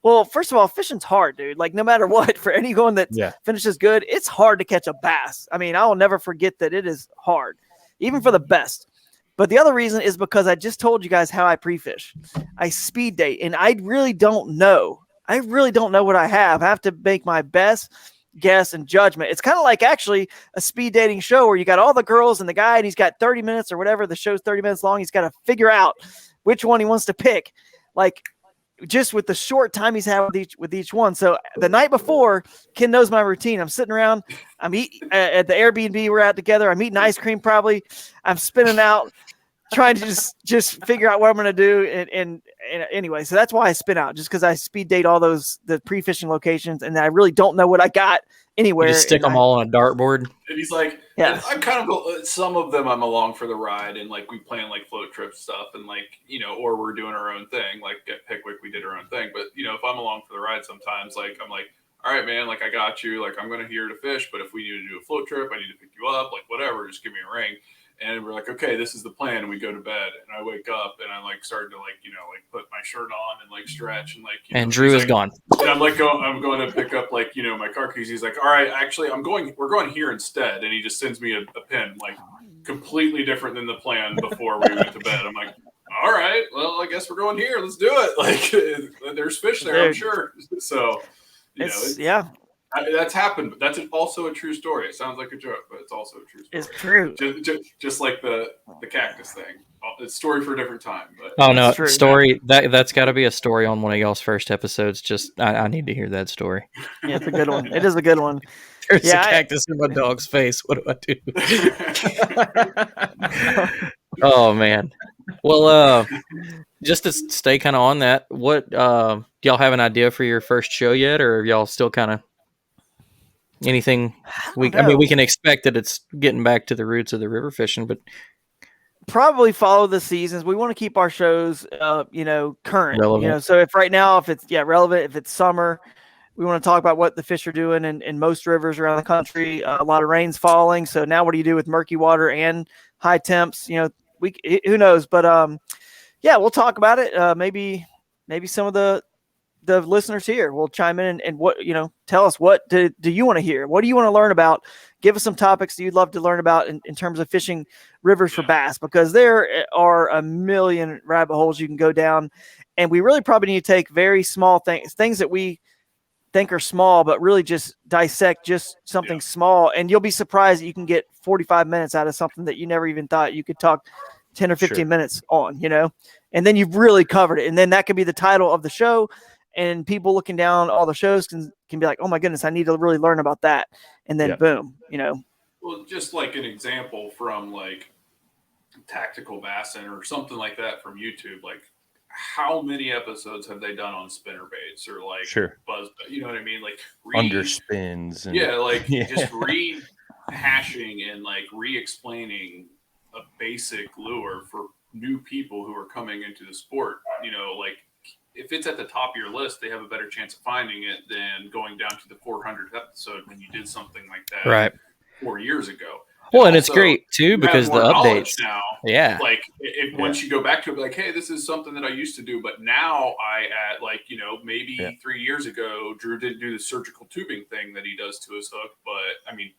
Well, first of all, fishing's hard, dude. Like no matter what, for anyone that finishes good, it's hard to catch a bass. I mean, I will never forget that it is hard, even for the best. But the other reason is because I just told you guys how I pre-fish. I speed date, and I really don't know. What I have. I have to make my best guess and judgment. It's kind of like actually a speed dating show where you got all the girls and the guy, and he's got 30 minutes or whatever. The show's 30 minutes long. He's got to figure out which one he wants to pick. Like just with the short time he's had with each one. So the night before, Ken knows my routine. I'm sitting around. I'm eating at the Airbnb we're at together. I'm eating ice cream probably. I'm spinning out. trying to just figure out what I'm going to do. And anyway, so that's why I spin out, just because I speed date all the pre-fishing locations, and I really don't know what I got anywhere. You just stick them all on a dartboard. And he's like, Yeah. I'm kind of, some of them I'm along for the ride, and like we plan like float trip stuff, and like, you know, or we're doing our own thing. Like at Pickwick, we did our own thing. But, you know, if I'm along for the ride sometimes, like I'm like, all right, man, like I got you. Like I'm going to here to fish, but if we need to do a float trip, I need to pick you up, like whatever, just give me a ring. And we're like, okay, this is the plan. And we go to bed, and I wake up, and I'm like starting to like, you know, like put my shirt on and like stretch, and like, you And know, Drew is like, gone. and I'm like, I'm going to pick up like, you know, my car keys. He's like, all right, actually, we're going here instead. And he just sends me a pin, like completely different than the plan before we went to bed. I'm like, all right, well, I guess we're going here. Let's do it. Like there's fish there, I'm sure. So, you know, that's happened. But that's also a true story. It sounds like a joke, but it's also a true story. It's true. Just like the cactus thing. It's a story for a different time. But oh no, story that's got to be a story on one of y'all's first episodes. Just I need to hear that story. Yeah, it's a good one. It is a good one. There's a cactus in my dog's face. What do I do? Oh man. Well, just to stay kind of on that, what do y'all have an idea for your first show yet, or are y'all still kind of anything? I mean, we can expect that it's getting back to the roots of the river fishing, but probably follow the seasons. We want to keep our shows, you know, current. Relevant. You know, so if right now, if it's relevant, if it's summer, we want to talk about what the fish are doing in most rivers around the country. A lot of rain's falling, so now what do you do with murky water and high temps? You know, who knows? But yeah, we'll talk about it. Maybe some of the listeners here will chime in and what, you know, tell us what do you want to hear? What do you want to learn about? Give us some topics that you'd love to learn about in terms of fishing rivers for bass, because there are a million rabbit holes you can go down, and we really probably need to take very small things that we think are small, but really just dissect just something small, and you'll be surprised that you can get 45 minutes out of something that you never even thought you could talk 10 or 15 minutes on, you know, and then you've really covered it. And then that could be the title of the show, and people looking down all the shows can be like, oh my goodness, I need to really learn about that. And then boom, you know. Well, just like an example from like Tactical Bassin or something like that from YouTube, like how many episodes have they done on spinner baits or like buzz, you know what I mean? Like underspins. And, just rehashing and like re-explaining a basic lure for new people who are coming into the sport. You know, like if it's at the top of your list, they have a better chance of finding it than going down to the 400th episode when you did something like that 4 years ago. Well, and it's great too because the updates now. Yeah. Like once you go back to it, like, hey, this is something that I used to do, but now maybe 3 years ago, Drew didn't do the surgical tubing thing that he does to his hook. But I mean,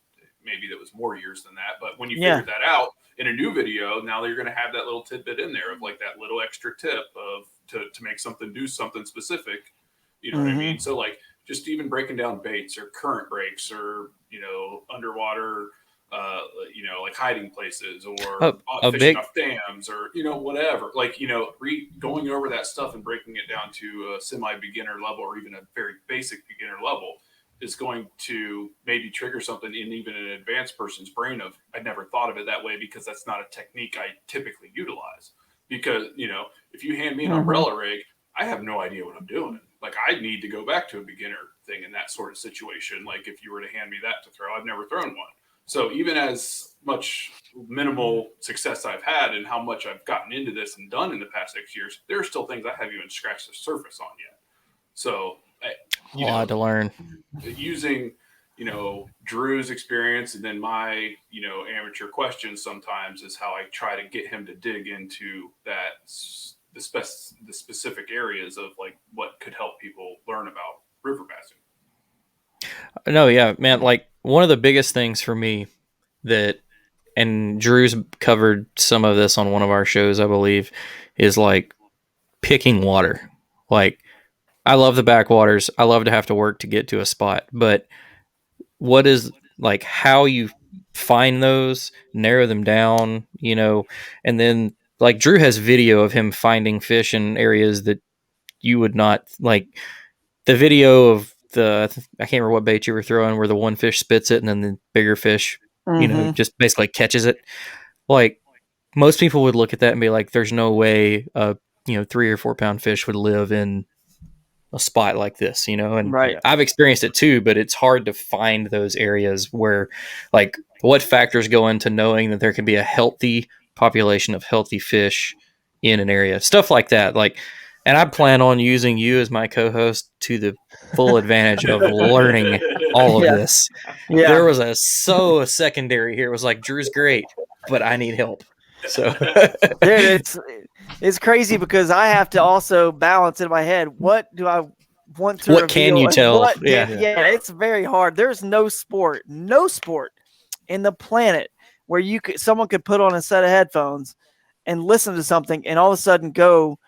maybe that was more years than that. But when you figured that out in a new video, now you're going to have that little tidbit in there of like that little extra tip of to make something do something specific. You know what I mean? So like just even breaking down baits or current breaks or, you know, underwater, you know, like hiding places or fishing off dams or, you know, whatever, like, you know, going over that stuff and breaking it down to a semi-beginner level or even a very basic beginner level is going to maybe trigger something in even an advanced person's brain of, I never thought of it that way because that's not a technique I typically utilize. Because, you know, if you hand me an umbrella rig, I have no idea what I'm doing. Like I need to go back to a beginner thing in that sort of situation. Like if you were to hand me that to throw, I've never thrown one. So even as much minimal success I've had and how much I've gotten into this and done in the past 6 years, there are still things I haven't even scratched the surface on yet. So a lot to learn. Using, you know, Drew's experience and then my, you know, amateur questions sometimes is how I try to get him to dig into that the specific areas of like what could help people learn about river bassing. No, yeah, man. Like one of the biggest things for me that, and Drew's covered some of this on one of our shows, I believe, is like picking water. Like I love the backwaters. I love to have to work to get to a spot, but what is like how you find those, narrow them down, you know, and then like Drew has video of him finding fish in areas that you would not like. The video of I can't remember what bait you were throwing where the one fish spits it and then the bigger fish, you know, just basically catches it. Like most people would look at that and be like, there's no way a 3 or 4 pound fish would live in a spot like this, and Right. I've experienced it too, but it's hard to find those areas where, like, what factors go into knowing that there can be a healthy population of healthy fish in an area, stuff like that. Like, and I plan on using you as my co-host to the full advantage of learning all of this. Yeah. There was a secondary here. It was like, Drew's great, but I need help. So Dude, it's crazy because I have to also balance in my head. What do I want to? What can reveal you and tell? what Yeah. It's very hard. There's no sport in the planet where someone could put on a set of headphones and listen to something and all of a sudden go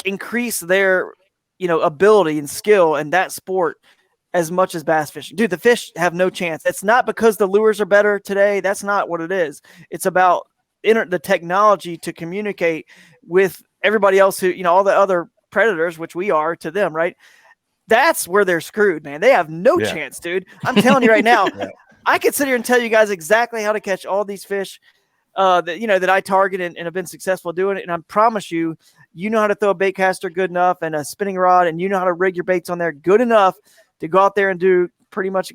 increase their ability and skill in that sport as much as bass fishing. Dude, the fish have no chance. It's not because the lures are better today. That's not what it is. It's about the technology to communicate with everybody else who, all the other predators, which we are to them, right? That's where they're screwed, man. They have no chance, dude. I'm telling you right now, I could sit here and tell you guys exactly how to catch all these fish that I target and have been successful doing it. And I promise you, know how to throw a bait caster good enough and a spinning rod, and you know how to rig your baits on there good enough to go out there and do pretty much,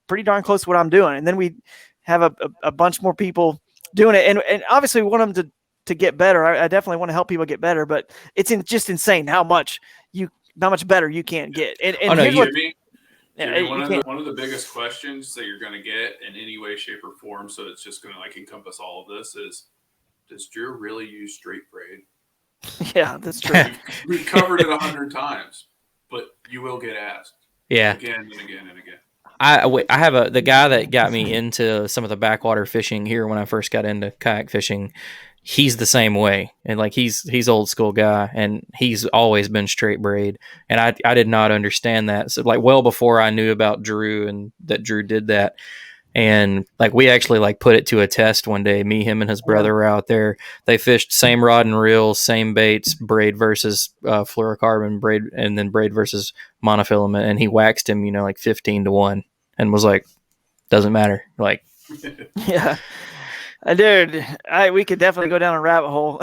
pretty darn close to what I'm doing. And then we have a bunch more people doing it. And obviously we want them to get better. I definitely want to help people get better, but it's just insane how much better you can get. And one of the biggest questions that you're going to get in any way, shape, or form, so it's just going to encompass all of this, is, does Drew really use straight braid? Yeah, that's true. We've covered it 100 times, but you will get asked. Yeah. Again and again and again. I have the guy that got me into some of the backwater fishing here when I first got into kayak fishing. He's the same way, and he's old school guy, and he's always been straight braid, and I did not understand that. So well before I knew about Drew and that Drew did that, and we actually put it to a test one day. Me, him, and his brother were out there. They fished same rod and reel, same baits, braid versus fluorocarbon, braid, and then braid versus monofilament, and he waxed him 15-1, and was like, doesn't matter. Yeah. Dude, we could definitely go down a rabbit hole.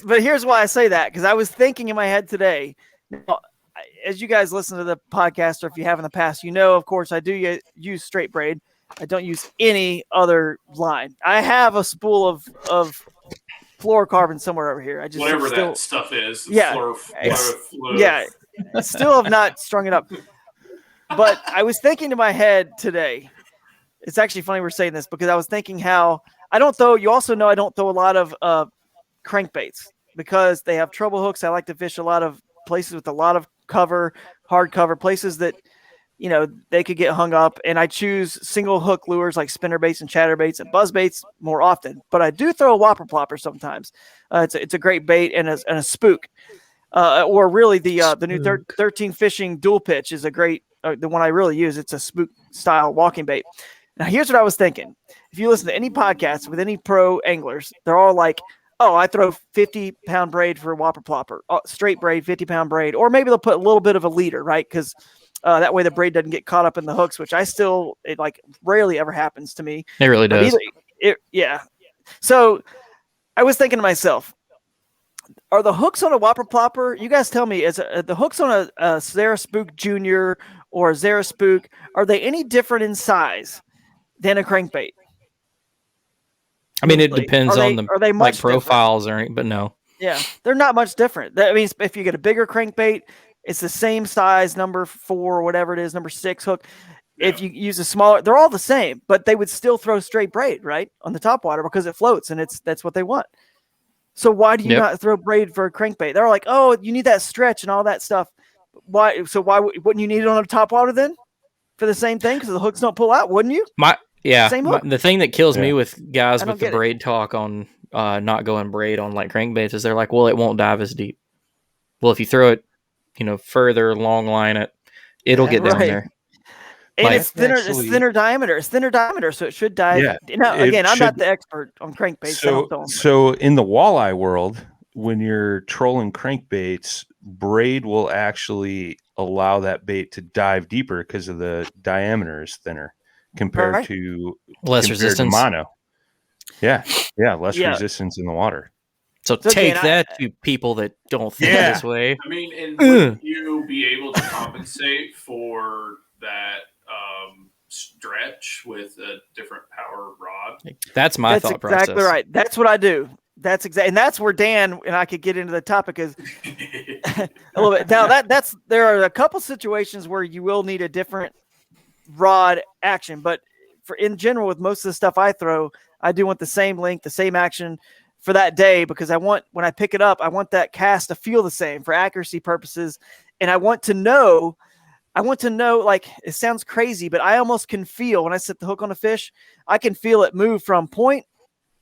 but here's why I say that, because I was thinking in my head today. Now, as you guys listen to the podcast, or if you have in the past, of course, I do use straight braid. I don't use any other line. I have a spool of fluorocarbon somewhere over here. I just whatever that stuff is. Yeah, still have not strung it up. But I was thinking in my head today. It's actually funny we're saying this, because I was thinking how I don't throw. You also know I don't throw a lot of crankbaits because they have treble hooks. I like to fish a lot of places with a lot of cover, hard cover, places that they could get hung up. And I choose single hook lures like spinner baits and chatter baits and buzz baits more often. But I do throw a whopper plopper sometimes. It's a great bait, and a spook, or really the new 13 fishing dual pitch is a great the one I really use. It's a spook style walking bait. Now, here's what I was thinking. If you listen to any podcast with any pro anglers, they're all like, oh, I throw 50-pound braid for a whopper plopper, straight braid, 50-pound braid, or maybe they'll put a little bit of a leader, right? Because that way the braid doesn't get caught up in the hooks, which it rarely ever happens to me. It really does. Yeah. So I was thinking to myself, are the hooks on a whopper plopper? You guys tell me, is the hooks on a Zara Spook Junior or a Zara Spook, are they any different in size than a crankbait? I mean, it depends on the profiles different? or anything, but no. Yeah, they're not much different. That means if you get a bigger crankbait, it's the same size, number 4 or whatever it is, number 6 hook. Yeah. If you use a smaller, they're all the same, but they would still throw straight braid, right, on the top water because it floats, and that's what they want. So why do you not throw braid for a crankbait? They're like, oh, you need that stretch and all that stuff. Why? So why wouldn't you need it on the top water then for the same thing? Because the hooks don't pull out, wouldn't you? The thing that kills me with guys with the braid talk on not going braid on crankbaits is they're like, well, it won't dive as deep. Well, if you throw it, further, long line it, it'll get down there. And it's thinner. It's thinner diameter. It's thinner diameter, so it should dive. Yeah. Now, again, I'm not the expert on crankbaits. So in the walleye world, when you're trolling crankbaits, braid will actually allow that bait to dive deeper because of the diameter is thinner compared to less resistance. Mono. Yeah, less resistance in the water. So take that, you people that don't think this way. I mean, and would you be able to compensate for that stretch with a different power rod? That's my thought process. That's exactly right. That's what I do. That's exactly, and that's where Dan and I could get into the topic is a little bit. Now there are a couple situations where you will need a different rod action, but in general, with most of the stuff I throw, I do want the same length, the same action for that day, because when I pick it up, I want that cast to feel the same for accuracy purposes, and I want to know. Like, it sounds crazy, but I almost can feel when I set the hook on a fish, I can feel it move from point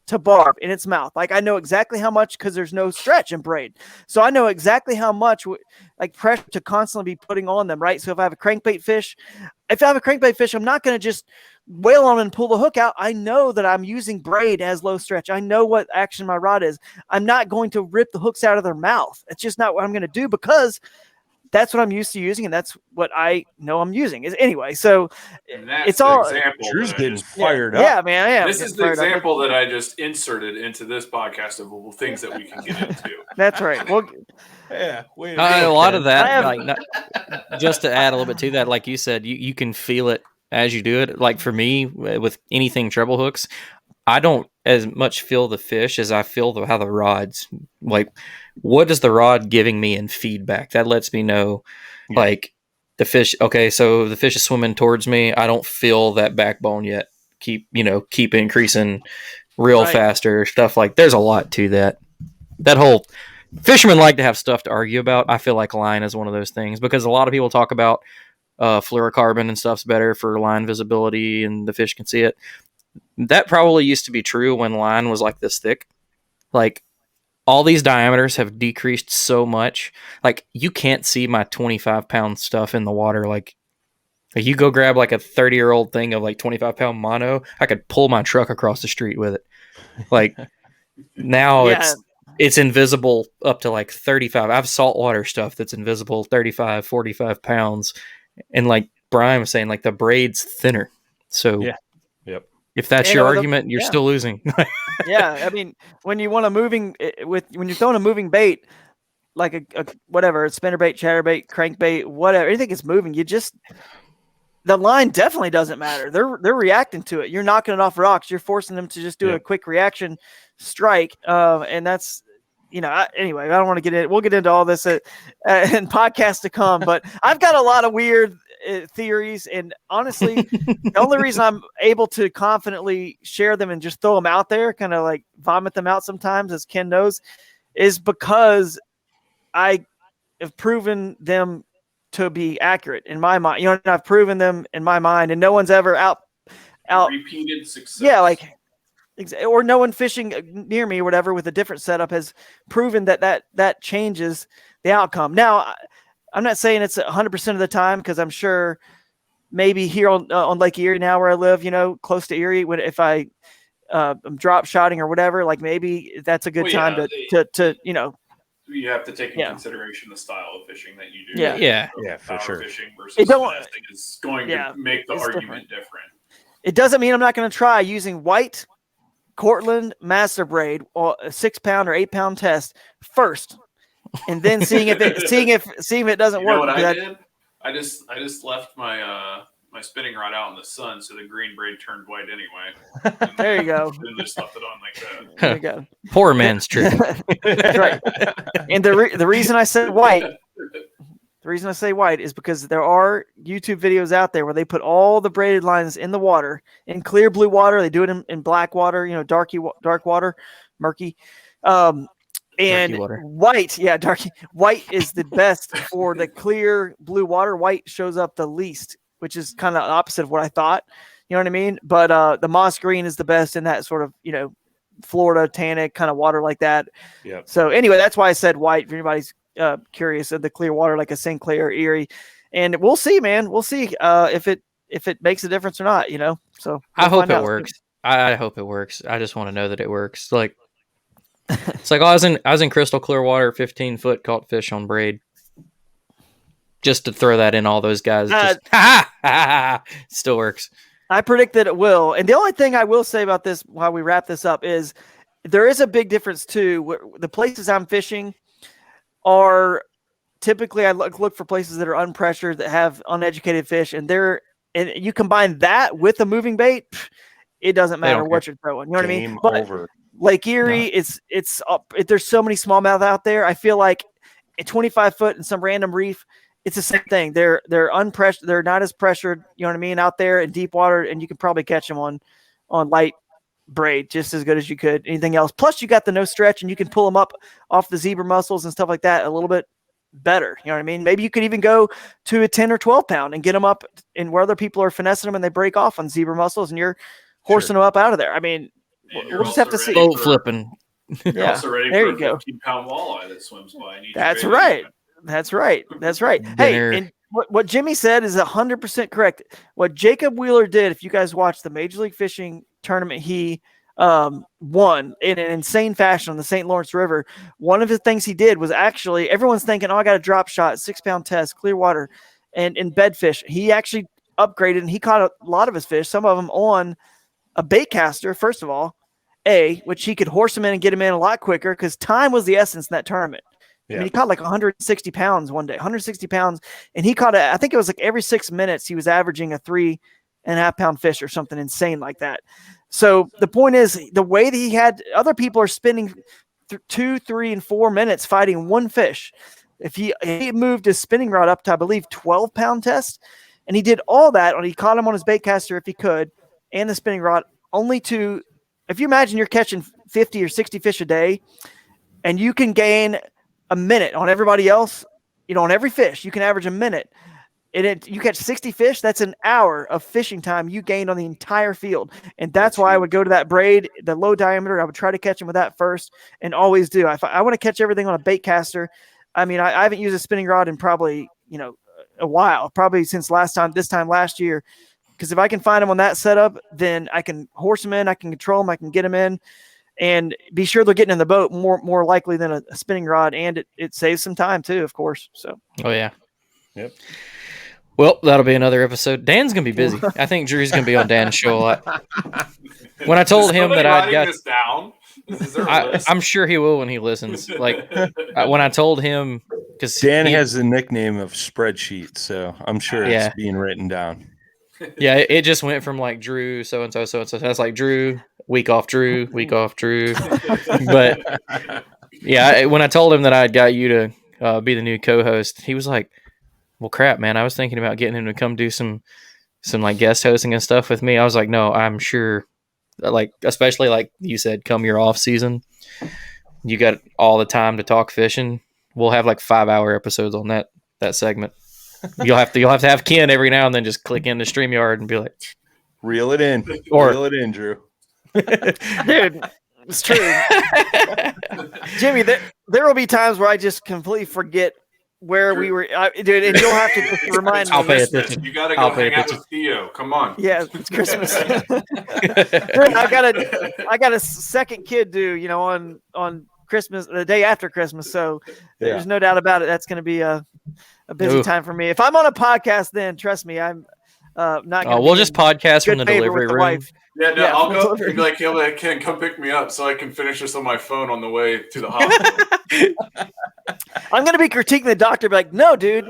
to barb in its mouth. Like, I know exactly how much, because there's no stretch in braid. So I know exactly how much like pressure to constantly be putting on them, right? So if I have a crankbait fish, I'm not going to just wail on and pull the hook out. I know that I'm using braid as low stretch. I know what action my rod is. I'm not going to rip the hooks out of their mouth. It's just not what I'm going to do, because that's what I'm used to using, and that's what I know I'm using. Anyway, so it's all. Drew's getting fired up. Yeah, man, I am. This is the example that I just inserted into this podcast of things that we can get into. That's right. Well, a lot of that, just to add a little bit to that, like you said, you can feel it as you do it. Like for me, with anything treble hooks, I don't as much feel the fish as I feel how the rod's, like, what is the rod giving me in feedback? That lets me know, like, the fish, okay, so the fish is swimming towards me. I don't feel that backbone yet. Keep increasing real faster, stuff like, there's a lot to that. That whole, fishermen like to have stuff to argue about. I feel like line is one of those things, because a lot of people talk about fluorocarbon and stuff's better for line visibility and the fish can see it. That probably used to be true when line was like this thick. Like, all these diameters have decreased so much. Like, you can't see my 25-pound stuff in the water. Like you go grab like a 30-year-old thing of like 25-pound mono, I could pull my truck across the street with it. Like, now it's invisible up to like 35. I have saltwater stuff that's invisible 35, 45 pounds. And like Brian was saying, like, the braid's thinner. So if that's your argument, you're still losing. Yeah, I mean, when you want when you're throwing a moving bait, like a whatever, a spinnerbait, chatterbait, crankbait, whatever, anything that's moving, the line definitely doesn't matter. They're reacting to it. You're knocking it off rocks. You're forcing them to just do a quick reaction strike, and that's. Anyway, I don't want to get in. We'll get into all this in podcasts to come, but I've got a lot of weird theories, and honestly, the only reason I'm able to confidently share them and just throw them out there, kind of like vomit them out sometimes, as Ken knows, is because I have proven them to be accurate in my mind. I've proven them in my mind, and no one's ever out repeated success. Yeah, like. Or no one fishing near me or whatever with a different setup has proven that changes the outcome. Now, I'm not saying it's 100% of the time, because I'm sure maybe here on Lake Erie now where I live, close to Erie, if I am drop shotting or whatever, like maybe that's a good time to. You have to take in consideration the style of fishing that you do. Yeah, for sure. Fishing versus casting is going to make the argument different. It doesn't mean I'm not going to try using white Cortland master braid, or a 6-pound or 8-pound test first, and then seeing if it doesn't work. What I did? I just left my my spinning rod out in the sun, so the green braid turned white anyway. There you go. Then just left it on like that. There you go. Poor man's trick. That's right. And the reason I said white. The reason I say white is because there are YouTube videos out there where they put all the braided lines in the water, in clear blue water. They do it in black water, dark water, murky. And white, white is the best for the clear blue water. White shows up the least, which is kind of opposite of what I thought. You know what I mean? But the moss green is the best in that sort of, Florida tannic kind of water like that. Yeah. So anyway, that's why I said white. If anybody's curious of the clear water, like a Sinclair, Erie, and we'll see, man. We'll see if it makes a difference or not. So I hope it works. I hope it works. I just want to know that it works. Like, it's like, I was in crystal clear water, 15-foot, caught fish on braid. Just to throw that in, all those guys. Still works. I predict that it will. And the only thing I will say about this while we wrap this up is there is a big difference too. The places I'm fishing are typically I look for places that are unpressured, that have uneducated fish, and you combine that with a moving bait, it doesn't matter what you're throwing. You know what I mean? But over. Lake Erie, it's there's so many smallmouth out there. I feel like a 25 foot in some random reef, it's the same thing. They're unpressured. They're not as pressured. You know what I mean? Out there in deep water, and you can probably catch them on light braid just as good as you could anything else. Plus, you got the no stretch, and you can pull them up off the zebra mussels and stuff like that a little bit better. You know what I mean? Maybe you could even go to a 10 or 12 pound and get them up in where other people are finessing them and they break off on zebra mussels, and you're horsing them up out of there. I mean, we'll just have to see. Boat flipping. You're Yeah, also ready there for you a go. 15-pound walleye that swims by. And eats That's your right. bait. That's right. That's right. Dinner. Hey, and what Jimmy said is 100% correct. What Jacob Wheeler did, if you guys watched the Major League Fishing tournament, he won in an insane fashion on the St. Lawrence River. One of the things he did was actually, everyone's thinking, oh, I got a drop shot, 6-pound test, clear water, and in bedfish. He actually upgraded, and he caught a lot of his fish, some of them on a bait caster, first of all, which he could horse them in and get them in a lot quicker because time was the essence in that tournament. I mean, he caught like 160 pounds one day, 160 pounds. And he caught I think it was like every 6 minutes, he was averaging a 3.5 pound fish or something insane like that. So the point is, the way that he had, other people are spending 2, 3, and 4 minutes fighting one fish. If he moved his spinning rod up to, I believe, 12-pound test, and he did all that, he caught him on his bait caster if he could, and the spinning rod, if you imagine you're catching 50 or 60 fish a day, and you can gain a minute on everybody else, on every fish, you can average a minute. And you catch 60 fish, that's an hour of fishing time you gained on the entire field. And that's why I would go to that braid, the low diameter. I would try to catch them with that first, and always do. I want to catch everything on a bait caster. I mean, I haven't used a spinning rod in probably, a while, probably since this time last year. Because if I can find them on that setup, then I can horse them in, I can control them, I can get them in, and be sure they're getting in the boat more likely than a spinning rod, and it saves some time too, of course. So. Oh yeah. Yep. Well, that'll be another episode. Dan's gonna be busy. I think Drew's gonna be on Dan's show a lot. When I told him that I'd got this down, is there a list? I'm sure he will when he listens. Like when I told him, because Dan has the nickname of spreadsheet, so I'm sure it's being written down. Yeah, it just went from like Drew, so and so, so and so. That's like Drew, week off Drew. But yeah, when I told him that I got you to be the new co-host, he was like, "Well, crap, man. I was thinking about getting him to come do some like guest hosting and stuff with me." I was like, "No, I'm sure." Like, especially like you said, come your off season, you got all the time to talk fishing. We'll have like 5-hour episodes on that segment. You'll have to have Ken every now and then just click into StreamYard and be like, reel it in, Drew. Dude, it's true. Jimmy, there will be times where I just completely forget where we were, dude, and you'll have to just remind me. I'll pay attention. You got to go hang out with Theo. Come on. Yeah, it's Christmas. Dude, I got a second kid due, on Christmas, the day after Christmas. So there's no doubt about it. That's going to be a busy time for me. If I'm on a podcast, then trust me, I'm not going to. We'll just podcast from the delivery room. Yeah, no, I'll go and be like, "Hey, Ken, come pick me up so I can finish this on my phone on the way to the hospital." I'm going to be critiquing the doctor, be like, "No, dude,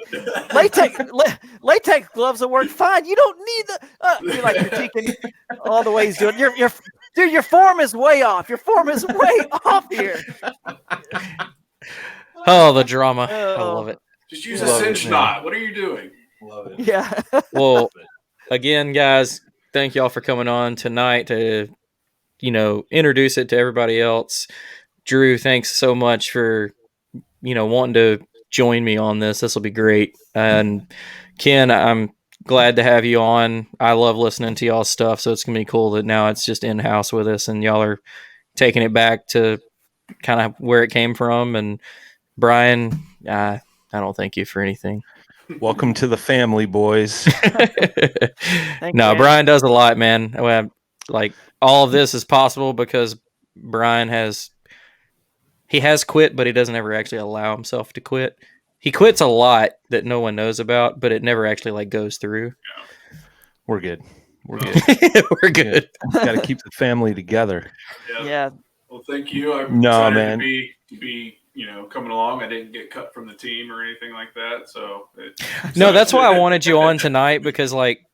latex gloves will work fine. You don't need the." You're like critiquing all the ways doing. Dude, your form is way off. Your form is way off here. Oh, the drama! I love it. Just use a cinch knot. What are you doing? Love it. Yeah. Well, again, guys, thank y'all for coming on tonight to, introduce it to everybody else. Drew, thanks so much for, wanting to join me on this. This will be great. And Ken, I'm glad to have you on. I love listening to y'all's stuff, so it's going to be cool that now it's just in-house with us and y'all are taking it back to kind of where it came from. And Brian, I don't thank you for anything. Welcome to the family, boys. No, Brian does a lot, man. Like all of this is possible because Brian has quit, but he doesn't ever actually allow himself to quit. He quits a lot that no one knows about, but it never actually like goes through. We're good. We're good. We're good. Got to keep the family together. Yeah. Well, thank you. I'm excited to be coming along. I didn't get cut from the team or anything like that. So no, that's why I wanted you on tonight, because like,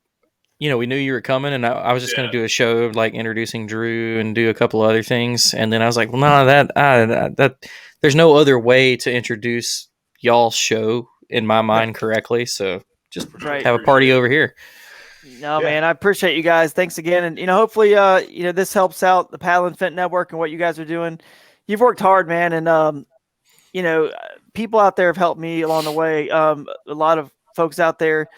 we knew you were coming, and I was just going to do a show like introducing Drew and do a couple other things. And then I was like, well, no, that there's no other way to introduce y'all's show in my mind correctly. So just have a party over here. No, man, I appreciate you guys. Thanks again. And, hopefully, this helps out the Paddle and Fent Network and what you guys are doing. You've worked hard, man. And, people out there have helped me along the way. A lot of folks out there,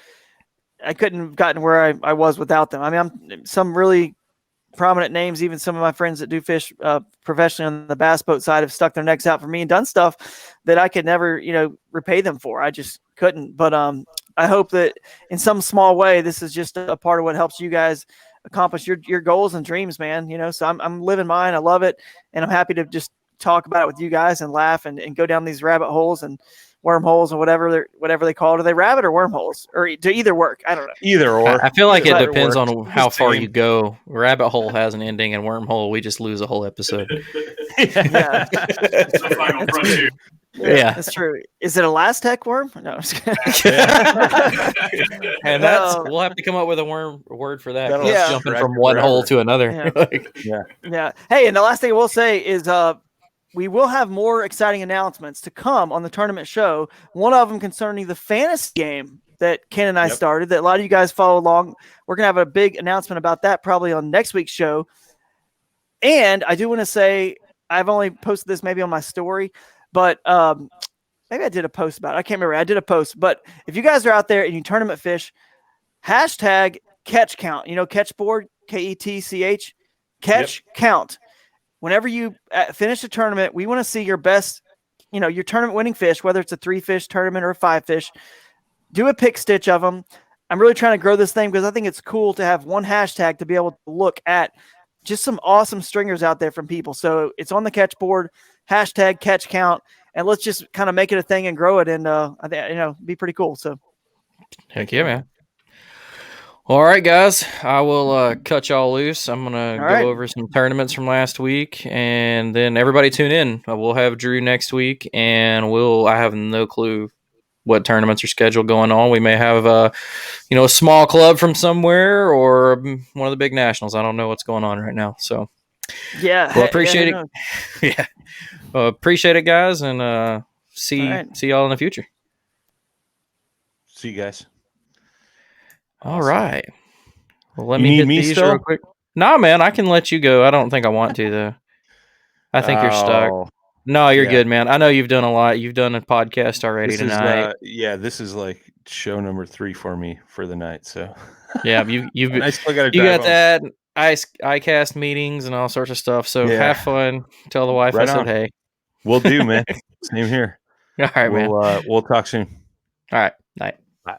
I couldn't have gotten where I was without them. I mean, I'm some really prominent names, even some of my friends that do fish professionally on the bass boat side have stuck their necks out for me and done stuff that I could never, repay them for. I just couldn't. But I hope that in some small way, this is just a part of what helps you guys accomplish your goals and dreams, man. So I'm living mine. I love it. And I'm happy to just talk about it with you guys and laugh and go down these rabbit holes and wormholes or whatever they call it. Are they rabbit or wormholes? Or do either work? I don't know. Either or. I feel like it depends on how far you go. Rabbit hole has an ending, and wormhole, we just lose a whole episode. Yeah. It's the final frontier. Yeah, that's true. Is it a last tech worm? No, I'm just and we'll have to come up with a word for that. Yeah. Jumping from one hole to another. Yeah. Hey, and the last thing I will say is we will have more exciting announcements to come on the tournament show. One of them concerning the fantasy game that Ken and I started that a lot of you guys follow along. We're going to have a big announcement about that probably on next week's show. And I do want to say, I've only posted this maybe on my story, but maybe I did a post about it. I can't remember. I did a post. But if you guys are out there and you tournament fish, hashtag catch count. Catch board, KETCH, catch count. Whenever you finish a tournament, we want to see your best, your tournament winning fish, whether it's a 3-fish tournament or a 5-fish. Do a pick stitch of them. I'm really trying to grow this thing because I think it's cool to have one hashtag to be able to look at just some awesome stringers out there from people. So it's on the catch board, hashtag catch count, and let's just kind of make it a thing and grow it. And I think, be pretty cool. So heck yeah, man. All right, guys, I will cut y'all loose. I'm going to go over some tournaments from last week, and then everybody tune in. We'll have Drew next week, and I have no clue what tournaments are scheduled going on. We may have a small club from somewhere or one of the big nationals. I don't know what's going on right now. So yeah, well, appreciate it. Yeah. Appreciate it, guys. And see y'all in the future. See you guys. All right. Well, let me hit these real quick. No, man, I can let you go. I don't think I want to, though. I think you're stuck. No, you're good, man. I know you've done a lot. You've done a podcast already tonight. This is like show number 3 for me for the night. So yeah, you've I still got that ICAST meetings and all sorts of stuff. So have fun. Tell the wife I said hey. We'll do, man. Same here. All right, man. We'll talk soon. All right. Night. Bye.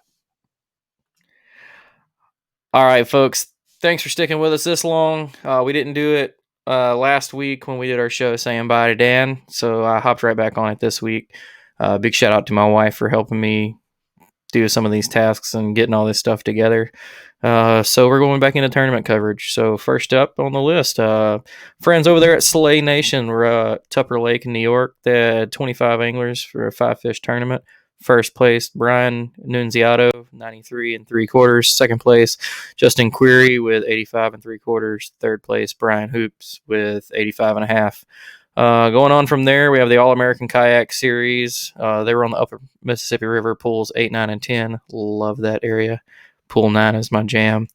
All right, folks. Thanks for sticking with us this long. We didn't do it last week when we did our show saying bye to Dan, so I hopped right back on it this week. Big shout out to my wife for helping me do some of these tasks and getting all this stuff together. So we're going back into tournament coverage. So first up on the list, friends over there at Slay Nation. We're at Tupper Lake in New York. They had 25 anglers for a 5-fish tournament. First place, Brian Nunziato, 93 3/4. Second place, Justin Query with 85 3/4. Third place, Brian Hoops with 85 1/2. Going on from there, we have the All-American Kayak Series. They were on the Upper Mississippi River pools 8, 9, and 10. Love that area. Pool 9 is my jam.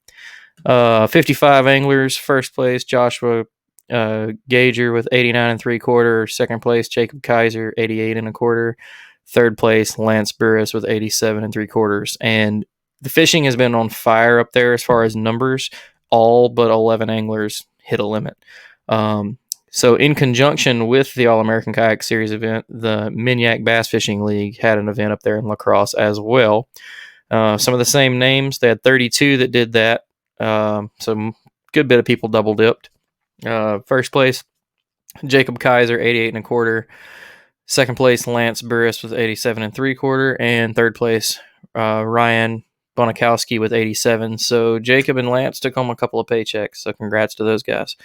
55 anglers. First place, Joshua Gager with 89 3/4. Second place, Jacob Kaiser, 88 1/4. Third place, Lance Burris with 87 3/4. And the fishing has been on fire up there as far as numbers. All but 11 anglers hit a limit. So in conjunction with the All-American Kayak Series event, the Minyak Bass Fishing League had an event up there in La Crosse as well. Some of the same names. They had 32 that did that. Some good bit of people double dipped. First place, Jacob Kaiser, 88 1/4. Second place, Lance Burris with 87 3/4. And third place, Ryan Bonikowski with 87. So Jacob and Lance took home a couple of paychecks. So congrats to those guys.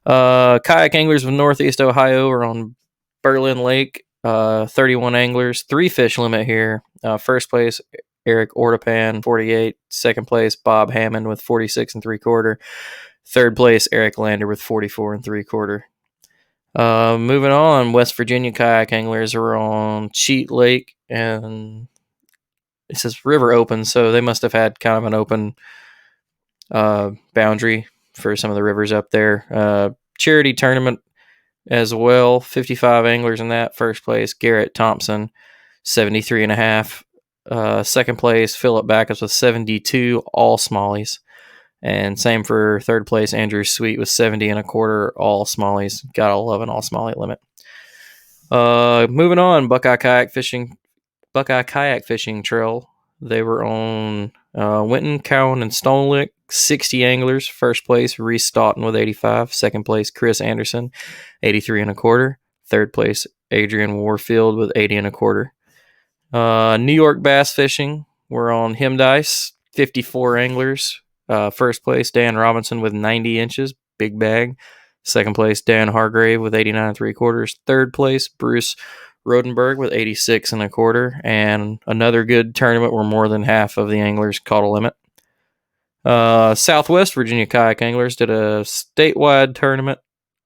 Kayak anglers of Northeast Ohio are on Berlin Lake. 31 anglers, 3 fish limit here. First place, Eric Ortepan, 48. Second place, Bob Hammond with 46 3/4. Third place, Eric Lander with 44 3/4. Moving on, West Virginia kayak anglers are on Cheat Lake, and it says river open, so they must have had kind of an open boundary for some of the rivers up there. Charity tournament as well, 55 anglers in that. First place, Garrett Thompson, 73.5. Second place, Philip Backus with 72, all smallies. And same for third place, Andrew Sweet with 70 1/4, all smallies. Gotta love an all smallie limit. Moving on, Buckeye Kayak Fishing Trail. They were on Winton, Cowan, and Stone Lick. 60 anglers. First place, Reese Stoughton with 85. Second place, Chris Anderson, 83 1/4. Third place, Adrian Warfield with 80 1/4. New York Bass Fishing. We're on Hemdice. 54 anglers. First place, Dan Robinson with 90 inches, big bag. Second place, Dan Hargrave with 89 3/4. Third place, Bruce Rodenberg with 86 1/4. And another good tournament where more than half of the anglers caught a limit. Southwest Virginia kayak anglers did a statewide tournament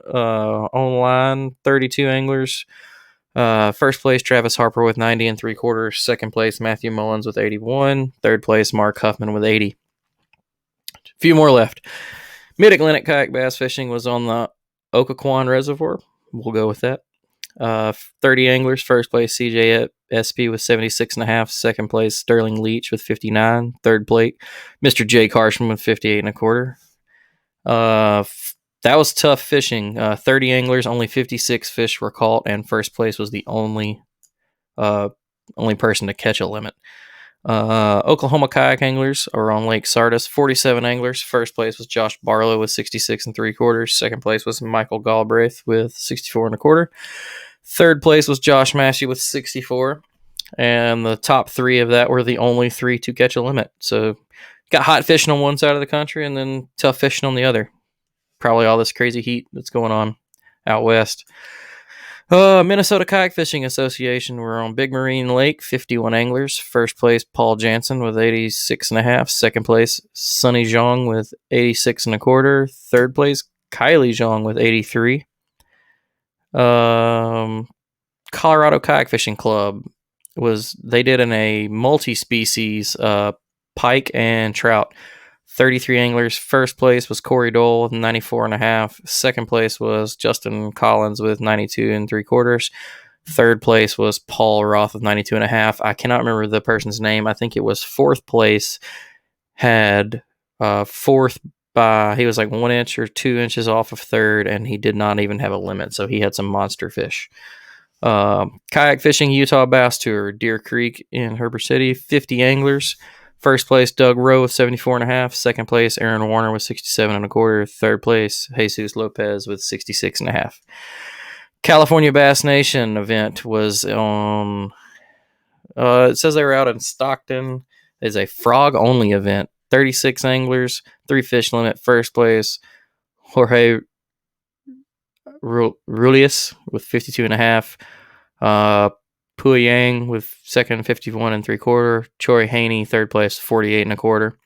online, 32 anglers. First place, Travis Harper with 90 3/4. Second place, Matthew Mullins with 81. Third place, Mark Huffman with 80. A few more left. Mid-Atlantic kayak bass fishing was on the Occoquan Reservoir. We'll go with that. 30 anglers. First place, CJ SP with 76.5. Second place, Sterling Leach with 59. Third place, Mr. Jake Harshman with 58 1/4. That was tough fishing. 30 anglers, only 56 fish were caught, and first place was the only person to catch a limit. Oklahoma kayak anglers are on Lake Sardis. 47 anglers. First place was Josh Barlow with 66 3/4. Second place was Michael Galbraith with 64 1/4. Third place was Josh Massey with 64. And the top 3 of that were the only 3 to catch a limit. So got hot fishing on one side of the country and then tough fishing on the other. Probably all this crazy heat that's going on out west. Minnesota Kayak Fishing Association. We're on Big Marine Lake, 51 anglers. First place, Paul Jansen with 86.5. Second place, Sonny Zhang with 86 1/4. Third place, Kylie Zhang with 83. Colorado Kayak Fishing Club they did in a multi-species pike and trout. 33 anglers. First place was Corey Dole with 94.5. Second place was Justin Collins with 92 3/4. Third place was Paul Roth with 92.5. I cannot remember the person's name. I think it was fourth place. Had fourth by, he was like 1 inch or 2 inches off of third, and he did not even have a limit, so he had some monster fish. Kayak Fishing Utah Bass Tour, Deer Creek in Heber City, 50 anglers. First place, Doug Rowe with 74.5. Second place, Aaron Warner with 67 1/4. Third place, Jesus Lopez with 66.5. California Bass Nation event was on, it says they were out in Stockton. It's a frog-only event. 36 anglers, 3 fish limit. First place, Jorge Rulius with 52.5. Pui Yang with second, 51 3/4. Troy Haney, third place, 48 1/4.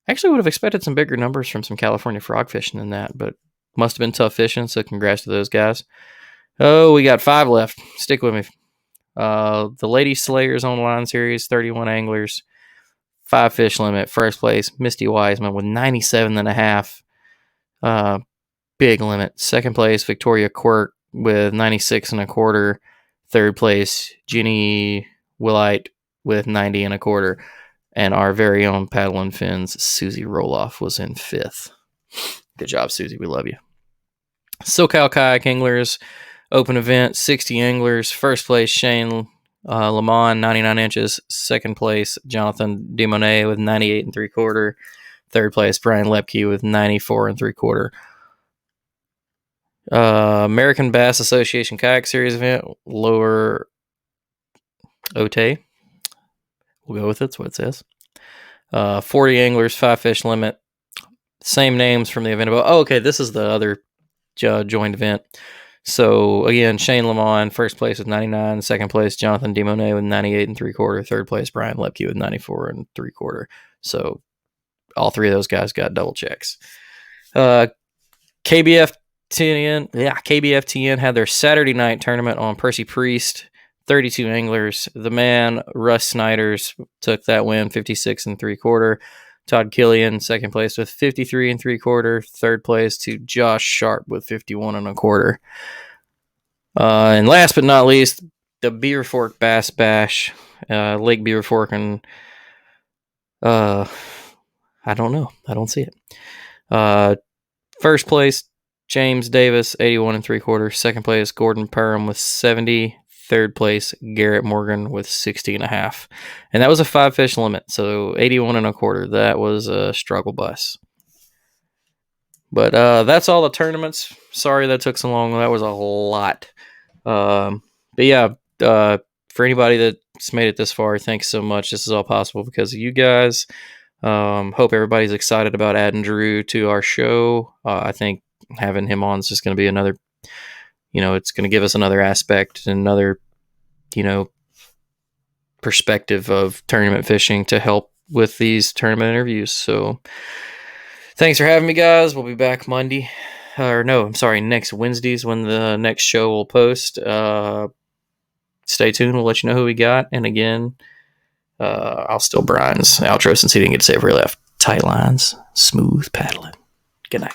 Actually would have expected some bigger numbers from some California frog fishing than that, but must have been tough fishing, so congrats to those guys. Oh, we got 5 left. Stick with me. The Lady Slayers Online Series, 31 anglers, 5 fish limit. First place, Misty Wiseman with 97.5. Big limit. Second place, Victoria Quirk with 96 1/4. Third place, Jenny Willite with 90 1/4. And our very own Paddle and Fins, Susie Roloff, was in 5th. Good job, Susie. We love you. SoCal Kayak Anglers Open event, 60 anglers. First place, Shane Lamont, 99 inches. Second place, Jonathan Demonet with 98 3/4. Third place, Brian Lepke with 94 3/4. American Bass Association Kayak Series event, Lower Otay. We'll go with it. That's what it says. 40 anglers, 5 fish limit. Same names from the event. Oh, okay, this is the other joined event. So again, Shane Lamont, first place with 99. Second place, Jonathan DeMonet with 98 3/4. Third place, Brian Lepke with 94 3/4. So all three of those guys got double checks. KBFTN had their Saturday night tournament on Percy Priest. 32 anglers. The man, Russ Snyders, took that win, 56 3/4. Todd Killian, second place with 53 3/4. Third place to Josh Sharp with 51 1/4. And last but not least, the Beaver Fork Bass Bash, Lake Beaver Fork, and I don't know. I don't see it. First place, James Davis, 81 3/4. Second place, Gordon Perham with 70. Third place, Garrett Morgan with 60.5. And that was a 5 fish limit, so 81 1/4. That was a struggle bus. But that's all the tournaments. Sorry that took so long. That was a lot. But yeah, for anybody that's made it this far, thanks so much. This is all possible because of you guys. Hope everybody's excited about adding Drew to our show. I think having him on is just going to be another, it's going to give us another aspect and another, perspective of tournament fishing to help with these tournament interviews. So thanks for having me, guys. We'll be back next Wednesdays when the next show will post. Stay tuned. We'll let you know who we got. And again, I'll steal Brian's outro since he didn't get to say where he left. Tight lines, smooth paddling. Good night.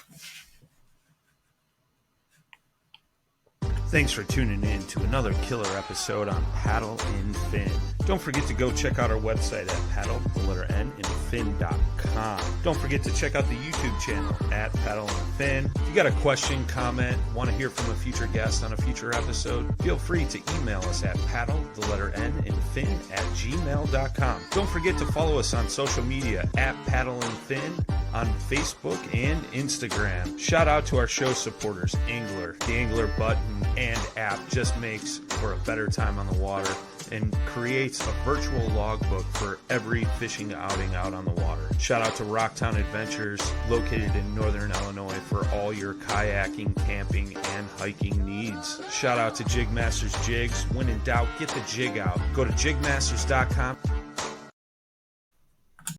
Thanks for tuning in to another killer episode on Paddle and Fin. Don't forget to go check out our website at paddle_and_fin.com. Don't forget to check out the YouTube channel at Paddle and Fin. If you got a question, comment, want to hear from a future guest on a future episode, feel free to email us at paddle_and_fin@gmail.com. Don't forget to follow us on social media at Paddle and Fin on Facebook and Instagram. Shout out to our show supporters, Angler. The Angler button and app just makes for a better time on the water and creates a virtual logbook for every fishing outing out on the water. Shout out to Rocktown Adventures, located in northern Illinois, for all your kayaking, camping, and hiking needs. Shout out to Jigmasters Jigs. When in doubt, get the jig out. Go to jigmasters.com